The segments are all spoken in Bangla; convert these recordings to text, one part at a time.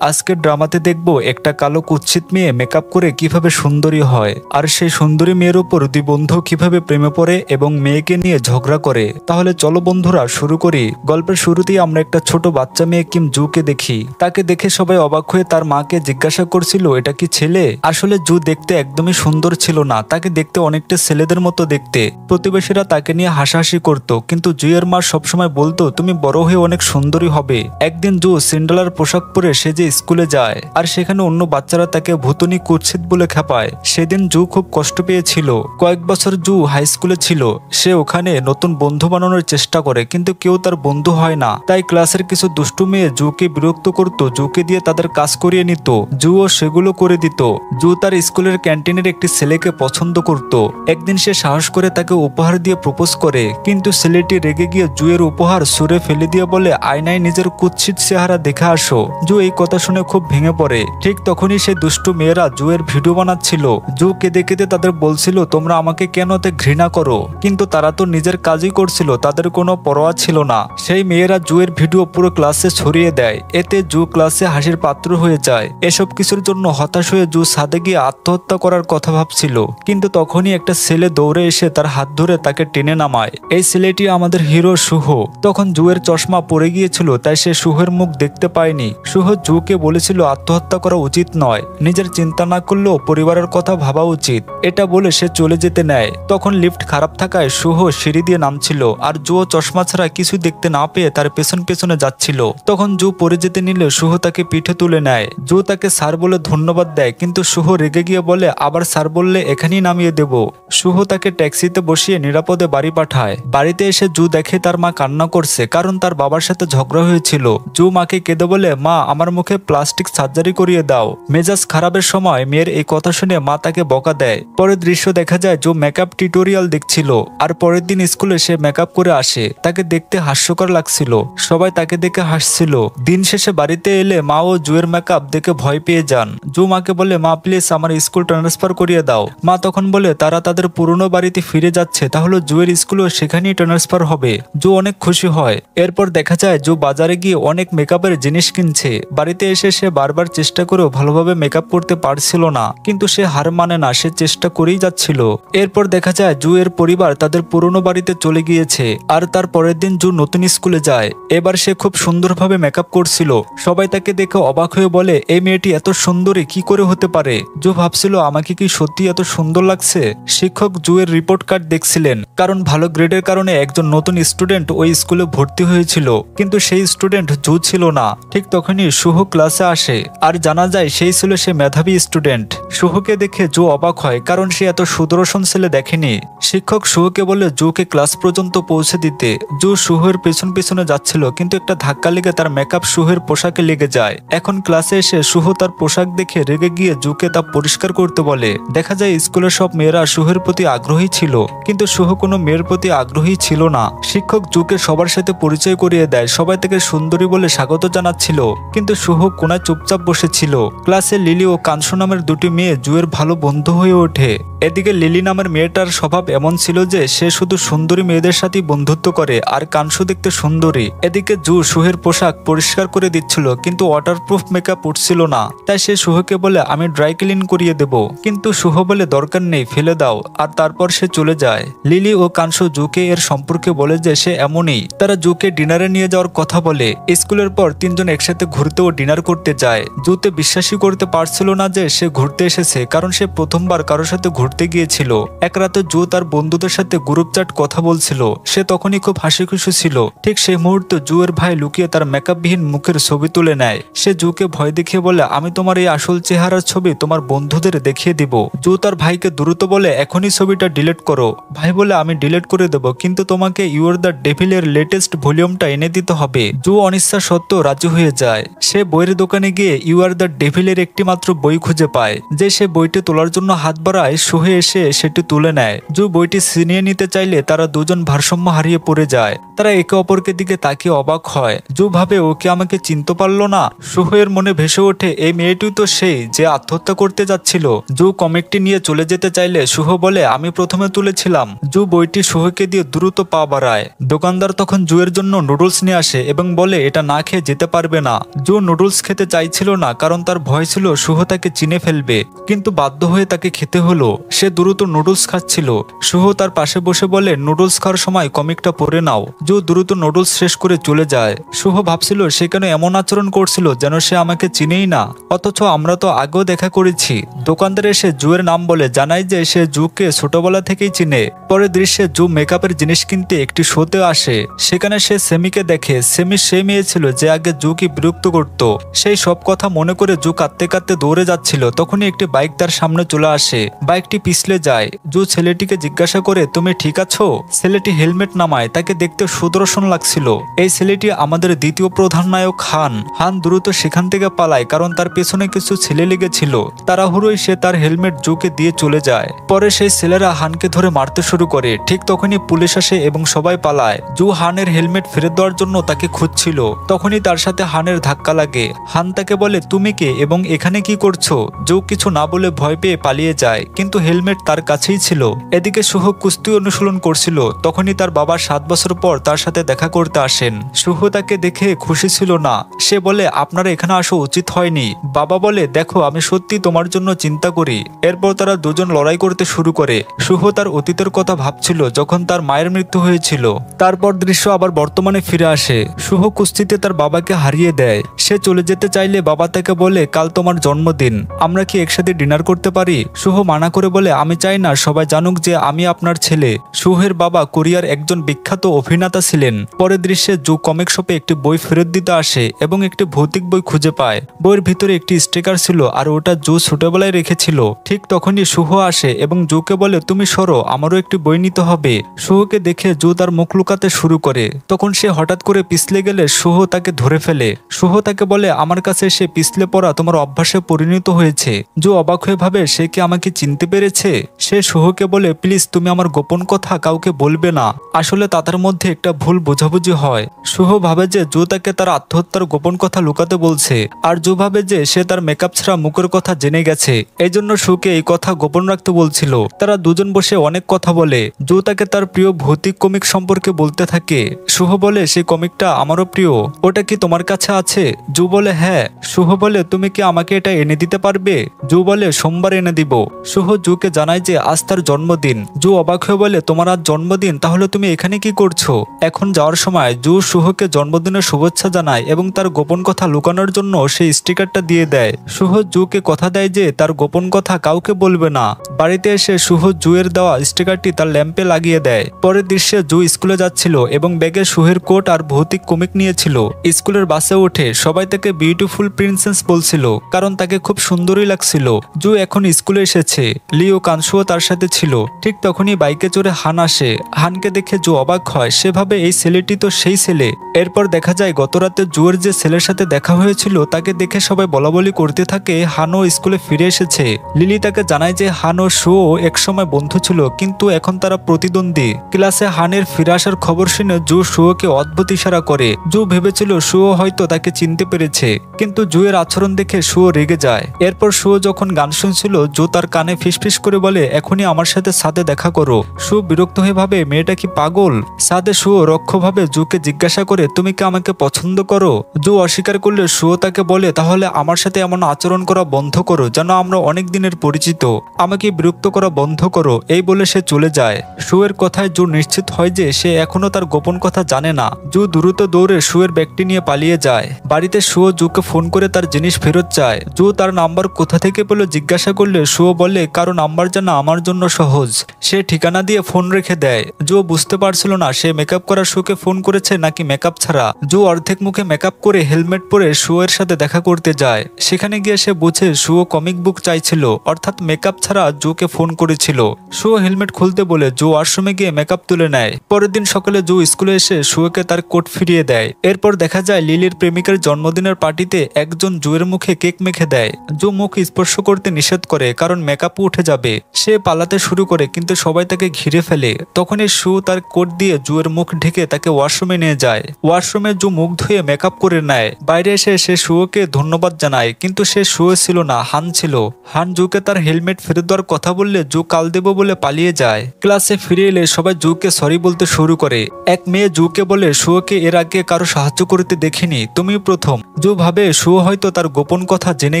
আজকের ড্রামাতে দেখব একটা কালো কুৎসিত মেয়ে মেকআপ করে কিভাবে সুন্দরী হয়, আর সেই সুন্দরী মেয়ের উপর দুই বন্ধু কিভাবে প্রেমে পড়ে এবং মেয়েকে নিয়ে ঝগড়া করে। তাহলে চলো বন্ধুরা শুরু করি। গল্পের শুরুতেই আমরা একটা ছোট বাচ্চা মেয়ে কিম জুকে দেখি। তাকে দেখে সবাই অবাক হয়ে তার মাকে জিজ্ঞাসা করছিল এটা কি ছেলে। আসলে জু দেখতে একদমই সুন্দর ছিল না, তাকে দেখতে অনেকটা ছেলেদের মতো দেখতে। প্রতিবেশীরা তাকে নিয়ে হাসাহাসি করত, কিন্তু জুয়ের মা সবসময় বলতো তুমি বড় হয়ে অনেক সুন্দরী হবে। একদিন জু সিন্ড্রেলার পোশাক পরে সেজে স্কুলে যায়, আর সেখানে অন্য বাচ্চারা তাকে ভুতুনি কুৎসিত বলে খেপায়। সেদিন জু খুব কষ্ট পেয়েছিল। কয়েক বছর জু হাই স্কুলে ছিল, সে ওখানে নতুন বন্ধু বানানোর চেষ্টা করে, কিন্তু কেউ তার বন্ধু হয় না। তাই ক্লাসের কিছু দুষ্টু মেয়ে জুকে বিরক্ত করত, জুকে দিয়ে তাদের কাজ করিয়ে নিত। জুও সেগুলো করে দিত। জু তার স্কুলের ক্যান্টিনের একটি ছেলেকে পছন্দ করত। একদিন সে সাহস করে তাকে উপহার দিয়ে প্রপোজ করে, কিন্তু ছেলেটি রেগে গিয়ে জুয়ের উপহার ছুঁড়ে ফেলে দিয়ে বলে আয়নায় নিজের কুৎসিত চেহারা দেখে আসো। জু এই কথা শুনে খুব ভেঙে পড়ে। ঠিক তখনই সেই দুষ্টু মেয়েরা জুয়ের ভিডিও বানাচ্ছিল। জু কেঁদে কেঁদে তাদের বলছিল তোমরা আমাকে কেন এত ঘৃণা করো, কিন্তু তারা তো নিজের কাজই করছিল, তাদের কোনো পরোয়া ছিল না। সেই মেয়েরা জুয়ের ভিডিও পুরো ক্লাসে ছড়িয়ে দেয়। এতে জু ক্লাসে হাসির পাত্র হয়ে যায়। এসব কিছুর জন্য হতাশ হয়ে জু ছাদে গিয়ে আত্মহত্যা করার কথা ভাবছিল, কিন্তু তখনই একটা ছেলে দৌড়ে এসে তার হাত ধরে তাকে টেনে নামায়। এই ছেলেটি আমাদের হিরো শুভ। তখন জুয়ের চশমা পড়ে গিয়েছিল, তাই সে শুভের মুখ দেখতে পায়নি। শুভ জুকে বলেছিল আত্মহত্যা করা উচিত নয়, নিজের চিন্তা না করলেও পরিবারের কথা ভাবা উচিত। এটা বলে সে চলে যেতে নেয়। তখন লিফট খারাপ থাকায় শুভ সিঁড়ি দিয়ে নামছিল, আর জুও চশমা ছাড়া কিছু দেখতে না পেয়ে তার পেছন পেছনে যাচ্ছিল। তখন জু পড়ে যেতে নিলে শুভ তাকে পিঠে তুলে নেয়। জু তাকে স্যার বলে ধন্যবাদ দেয়, কিন্তু শুভ রেগে গিয়ে বলে আবার স্যার বললে এখানেই নামিয়ে দেব। শুভ তাকে ট্যাক্সিতে বসিয়ে নিরাপদে বাড়ি পাঠায়। বাড়িতে এসে জু দেখে তার মা কান্না করছে, কারণ তার বাবার সাথে ঝগড়া হয়েছিল। জু মাকে কেঁদে বলে মা আমার মুখে প্লাস্টিক সার্জারি করিয়ে দাও। মেজাজ খারাপের সময় মেয়ের এই কথা শুনে মা তাকে বকা দেয়। পরের দৃশ্য দেখা যায় জু মেকআপ টিউটোরিয়াল দেখছিল, আর পরের দিন স্কুলে সে মেকআপ করে আসে। তাকে দেখতে হাস্যকর লাগছিল, সবাই তাকে দেখে হাসছিল। দিন শেষে বাড়িতে এলে মা ও জুয়ের মেকআপ দেখে ভয় পেয়ে যান। জু মাকে বলে মা প্লিজ আমার স্কুল ট্রান্সফার করিয়ে দাও। মা তখন বলে তারা তাদের পুরনো বাড়িতে ফিরে যাচ্ছে, তাহলে জুয়ের স্কুলও সেখানেই ট্রান্সফার হবে। জু অনেক খুশি হয়। এরপর দেখা যায় জু বাজারে গিয়ে অনেক মেকআপের জিনিস কিনছে। বাড়িতে এসে সে বারবার চেষ্টা করেও ভালোভাবে মেকআপ করতে পারছিল না, কিন্তু সে হার মানে না, সে চেষ্টা করেই যাচ্ছিল। এরপর দেখা যায় জু এর পরিবার তাদের পুরনো বাড়িতে চলে গিয়েছে, আর তার পরের দিন জু নতুন স্কুলে যায়। এবার সে খুব সুন্দরভাবে মেকআপ করছিল। সবাই তাকে দেখে অবাক হয়ে বলে এই মেয়েটি এত সুন্দরী কি করে হতে পারে। জু ভাবছিল আমাকে কি সত্যি এত সুন্দর লাগছে। শিক্ষক জু এর রিপোর্ট কার্ড দেখছিলেন, কারণ ভালো গ্রেডের কারণে একজন নতুন স্টুডেন্ট ওই স্কুলে ভর্তি হয়েছিল, কিন্তু সেই স্টুডেন্ট জু ছিল না। ঠিক তখনই শুভ ক্লাসে আসে, আর জানা যায় সেই ছিল সে মেধাবী স্টুডেন্ট। শুভকে দেখে জু অবাক হয়, কারণ সে এত সুদর্শন ছেলে দেখেনি। শিক্ষক শুভকে বলে জুকে ক্লাস পর্যন্ত পৌঁছে দিতে। জু শুভের পেছন পেছনে যাচ্ছিল, কিন্তু একটা ধাক্কা লেগে তার মেকআপ শুভের পোশাকে লেগে যায়। এখন ক্লাসে এসে শুভ তার পোশাক দেখে রেগে গিয়ে জুকে তা পরিষ্কার করতে বলে। দেখা যায় স্কুলের সব মেয়েরা শুভের প্রতি আগ্রহী ছিল, কিন্তু শুভ কোনো মেয়ের প্রতি আগ্রহী ছিল না। শিক্ষক জুকে সবার সাথে পরিচয় করিয়ে দেয়। সবাই তাকে সুন্দরী বলে স্বাগত জানাচ্ছিল, কিন্তু শুভ কোনায় চুপচাপ বসেছিল। ক্লাসে লিলি ও কানসু নামের দুটি মেয়ে জুয়ের ভালো বন্ধু হয়ে ওঠে। এদিকে লিলি নামের মেয়েটার স্বভাব এমন ছিল যে সে শুধু সুন্দরী মেয়েদের সাথেই বন্ধুত্ব করে, আর কানসু দেখতে সুন্দরী। এদিকে জু শুহের পোশাক পরিষ্কার করে দিচ্ছিল, কিন্তু ওয়াটারপ্রুফ মেকআপ উঠছিল না। তাই সে শুভকে বলে আমি ড্রাই ক্লিন করিয়ে দেব, কিন্তু শুভ বলে দরকার নেই, ফেলে দাও। আর তারপর সে চলে যায়। লিলি ও কানসু জুকে এর সম্পর্কে বলে যে সে এমনই। তারা জুকে ডিনারে নিয়ে যাওয়ার কথা বলে। স্কুলের পর তিনজন একসাথে ঘুরতে ও ডিনার করতে যায়। জুতে বিশ্বাসই করতে পারছিল না যে সে ঘুরতে এসেছে, কারণ সে প্রথমবার কারোর সাথে ঘুরতে গিয়েছিল। এক রাতে জু তার বন্ধুদের সাথে গ্রুপ চ্যাট কথা বলছিল। সে তখনই খুব হাসি খুশি ছিল। ঠিক সেই মুহূর্তে জু এর ভাই লুকিয়ে তার মেকআপবিহীন মুখের ছবি তুলে নেয়। সে জুকে ভয় দেখিয়ে বলে আমি তোমার এই আসল চেহারার ছবি তোমার বন্ধুদের দেখিয়ে দিব। জু তার ভাইকে দ্রুত বলে এখনই ছবিটা ডিলিট করো। ভাই বলে আমি ডিলিট করে দেব, কিন্তু তোমাকে ইউর দ্য ডেভিল এর লেটেস্ট ভলিউমটা এনে দিতে হবে। জু অনিচ্ছা সত্ত্বেও রাজি হয়ে যায়। সে বইয়ের দোকানে গিয়ে ইউ আর দ্য ডেভিল এর একটি মাত্র বই খুঁজে পায়। যে সে বইটি তোলার জন্য হাত বাড়ায়, শুহে এসে সেটি তুলে নেয়। জু বইটি ছিনিয়ে নিতে চাইলে তারা দুজন ভারসাম্য হারিয়ে পড়ে যায়। তারা একে অপরকে দিকে তাকিয়ে অবাক হয়। জু ভাবে ওকে আমাকে চিনতে পারলো না। শুহের মনে ভেসে ওঠে এই মেয়েটি তো সেই যে আত্মহত্যা করতে যাচ্ছিল। জু কমিকটি নিয়ে চলে যেতে চাইলে শুভ বলে আমি প্রথমে তুলেছিলাম। জু বইটি শুহকে দিয়ে দ্রুত পা বাড়ায়। দোকানদার তখন জুয়ের জন্য নুডলস নিয়ে আসে এবং বলে এটা না খেয়ে যেতে পারবে না। জু নুডলস নুডলস খেতে চাইছিল না, কারণ তার ভয় ছিল শুভ তাকে চিনে ফেলবে, কিন্তু বাধ্য হয়ে তাকে খেতে হলো। সে দ্রুত নুডলস খাচ্ছিল। শুভ তার পাশে বসে বলে, নুডলস খাওয়ার সময় কমিকটা পড়ে নাও। জু দ্রুত নুডলস শেষ করে চলে যায়। শুভ ভাবছিল সে কেন এমন আচরণ করছিল যেন সে আমাকে চিনেই না, অথচ আমরা তো আগেও দেখা করেছি। দোকানদার এসে জুয়ের নাম বলে জানায় যে সে জুকে ছোটবেলা থেকেই চিনে। পরের দৃশ্যে জু মেকআপের জিনিস কিনতে একটি শোতে আসে। সেখানে সে সেমিকে দেখে। সেমি সে মেয়ে ছিল যে আগে জুকে বিরক্ত করত। সেই সব কথা মনে করে জু কাঁদতে কাঁদতে দৌড়ে যাচ্ছিল, তখনই একটি বাইক তার সামনে চলে আসে। বাইকটি পিছলে যায়। জু ছেলেটিকে জিজ্ঞাসা করে, তুমি ঠিক আছো? ছেলেটি হেলমেট নামায়। তাকে দেখতে সুদর্শন লাগছিল। এই ছেলেটি আমাদের দ্বিতীয় প্রধান নায়ক হান। হান দ্রুত সেখান থেকে পালায়, কারণ তার পেছনে কিছু ছেলে লেগেছিল। তাড়াহুড়োয় সে তার হেলমেট জুকে দিয়ে চলে যায়। পরে সেই ছেলেরা হানকে ধরে মারতে শুরু করে। ঠিক তখনই পুলিশ আসে এবং সবাই পালায়। জু হানের হেলমেট ফেরত দেওয়ার জন্য তাকে খুঁজছিল। তখনই তার সাথে হানের ধাক্কা লাগে। হান তাকে বলে, তুমি কে এবং এখানে কি করছো? জু কিছু না বলে ভয় পেয়ে পালিয়ে যায়, কিন্তু হেলমেট তার কাছেই ছিল। এদিকে শুভ কুস্তি অনুশীলন করছিল। তখনই তার বাবা 7 বছর পর তার সাথে দেখা করতে আসেন। শুভ তাকে দেখে খুশি ছিল না। সে বলে, আপনারা এখানে আসা উচিত হয়নি। বাবা বলে, দেখো আমি সত্যি তোমার জন্য চিন্তা করি। এরপর তারা দুজন লড়াই করতে শুরু করে। শুভ তার অতীতের কথা ভাবছিল যখন তার মায়ের মৃত্যু হয়েছিল। তারপর দৃশ্য আবার বর্তমানে ফিরে আসে। শুভ কুস্তিতে তার বাবাকে হারিয়ে দেয়। সে চলে যেতে চাইলে বাবা তাকে বলে, কাল তোমার জন্মদিন, আমরা কি একসাথে ডিনার করতে পারি? শুভ মানা করে বলে, আমি চাই না সবাই জানুক যে আমি আপনার ছেলে। শুভের বাবা কোরিয়ার একজন বিখ্যাত অভিনেতা ছিলেন। পরের দৃশ্যে জু কমিক শপে একটি বই ফেরত দিতে আসে এবং একটি ভৌতিক বই খুঁজে পায়। বইয়ের ভিতরে একটি স্টিকার ছিল, আর ওটা জু ছোটবেলায় রেখেছিল। ঠিক তখনই শুভ আসে এবং জুকে বলে, তুমি সরো, আমারও একটি বই নিতে হবে। শুভকে দেখে জু তার মুখ লুকাতে শুরু করে। তখন সে হঠাৎ করে পিছলে গেলে শুভ তাকে ধরে ফেলে। শুভ তাকে বলে, আমার কাছে সে পিছলে পড়া তোমার অভ্যাসে পরিণত হয়েছে। জু অবাক হয়ে ভাবে সে কি আমাকে চিনতে পেরেছে। সে শুভকে বলে, প্লিজ তুমি আমার গোপন কথা কাউকে বলবে না। আসলে তাদের মধ্যে একটা ভুল বোঝাবুঝি হয়। শুভ ভাবে যে জু তাকে তার আত্মহত্যার গোপন কথা লুকাতে বলছে, আর জু ভাবে যে সে তার মেকআপ ছাড়া মুখের কথা জেনে গেছে, এই জন্য শুকে এই কথা গোপন রাখতে বলছিল। তারা দুজন বসে অনেক কথা বলে। জু তাকে তার প্রিয় ভৌতিক কমিক সম্পর্কে বলতে থাকে। শুভ বলে, সেই কমিকটা আমারও প্রিয়, ওটা কি তোমার কাছে আছে? জু বলে, হ্যাঁ। শুভ বলে, তুমি কি আমাকে এটা এনে দিতে পারবে? জু বলে, সোমবার এনে দিব। শুভ জুকে জানায় যে আজ তার জন্মদিন। জু অবাক হয়ে বলে, তোমার আজ জন্মদিন, তাহলে তুমি এখানে কি করছো? এখন যাওয়ার সময় জু শুভকে জন্মদিনের শুভেচ্ছা জানায় এবং তার গোপন কথা লুকানোর জন্য সেই স্টিকারটা দিয়ে দেয়। শুভ জুকে কথা দেয় যে তার গোপন কথা কাউকে বলবে না। বাড়িতে এসে শুভ জুয়ের দেওয়া স্টিকারটি তার ল্যাম্পে লাগিয়ে দেয়। পরের দৃশ্যে জু স্কুলে যাচ্ছিল এবং ব্যাগে শুহের কোট আর ভৌতিক কমিক নিয়েছিল। স্কুলের বাসে উঠে সবাই তাকে বিউটিফুল প্রিন্সেস বলছিল, কারণ তাকে খুব সুন্দরই লাগছিল। জু এখন স্কুলে এসেছে। লিও কানসুও তার সাথে ছিল। ঠিক তখনই বাইকে চড়ে হান আসে। হানকে দেখে জু অবাক হয়। সেভাবে এই ছেলেটি তো সেই ছেলে। এরপর দেখা যায় গতরাতে জুয়ের যে ছেলের সাথে দেখা হয়েছিল তাকে দেখে সবাই বলাবলি করতে থাকে হানও স্কুলে ফিরে এসেছে। লিলি তাকে জানায় যে হান ও শুও একসময় বন্ধু ছিল, কিন্তু এখন তারা প্রতিদ্বন্দ্বী। ক্লাসে হানের ফিরে আসার খবর শুনে জু শুয়োকে অদ্ভুত ইশারা করে। জু ভেবেছিল শুও হয়তো তাকে চিনতে পেরেছে, কিন্তু জুয়ের আচরণ দেখে শুও রেগে যায়। এরপর শুও যখন গান শুনছিল জু তার কানে ফিসফিস করে বলে, এখনই আমার সাথে সাথে দেখা করো। শু বিরক্ত হয়ে ভাবে মেয়েটা কি পাগল। সাথে শুও রক্ষভাবে জুকে জিজ্ঞাসা করে, তুমি কি আমাকে পছন্দ করো? জু অস্বীকার করলে শুও তাকে বলে, তাহলে আমার সাথে এমন আচরণ করা বন্ধ করো যেন আমরা অনেক দিনের পরিচিত। আমাকে বিরক্ত করা বন্ধ করো। এই বলে সে চলে যায়। শুয়ের কথায় জু নিশ্চিত হয় যে সে এখনো তার গোপন কথা জানে না। জু দ্রুত দৌড়ে শুয়ের ব্যাগটি নিয়ে পালিয়ে যায়। বাড়িতে শুও জুকে ফোন করে তার জিনিস ফেরত চায়। জু তার নাম্বার কোথা থেকে পেল জিজ্ঞাসা করলে শুও বলে, কারো নাম্বার জানা আমার জন্য সহজ। সে ঠিকানা দিয়ে ফোন রেখে দেয়। জু বুঝতে পারছিল না সে মেকআপ করা শুকে ফোন করেছে নাকি মেকআপ ছাড়া। জু অর্ধেক মুখে মেকআপ করে হেলমেট পরে শুয়ের সাথে দেখা করতে যায়। সেখানে গিয়ে সে বুঝে শুও কমিক বুক চাইছিল, অর্থাৎ মেকআপ ছাড়া জুকে ফোন করেছিল। শুও হেলমেট খুলতে বলে জু ওয়াশরুমে গিয়ে মেকআপ তুলে নেয়। পরের দিন সকালে জু স্কুলে এসে শুয়োকে তার কোট ফিরিয়ে দেয়। এরপর দেখা যায় লিলির প্রেমিকের জন্মদিনের পার্টিতে একজন জুয়ের মুখে কেক মেখে দেয়। জু মুখ স্পর্শ করতে নিষেধ করে, কারণ মেকআপ উঠে যাবে। সে পালাতে শুরু করে, কিন্তু সবাই তাকে ঘিরে ফেলে। তখনই শু তার কোট দিয়ে জুয়ের মুখ ঢেকে তাকে ওয়াশরুমে নিয়ে যায়। ওয়াশরুমে জু মুখ ধুয়ে মেকআপ করে নেয়। বাইরে এসে সে শুয়োকে ধন্যবাদ জানায়, কিন্তু সে শুয়ে ছিল না, হান ছিল। হান জুকে তার হেলমেট ফেরত দেওয়ার কথা বললে জু কাল দেব বলে পালিয়ে যায়। ক্লাসে ফিরে এলে সবাই জুকে সরি বলতে শুরু করে। এক মেয়ে জুকে বলে, শুয়োকে এর আগে কারো সাহায্য করতে দেখিনি, তুমি প্রথম। জো ভাবে শো হয়তো তার গোপন কথা জেনে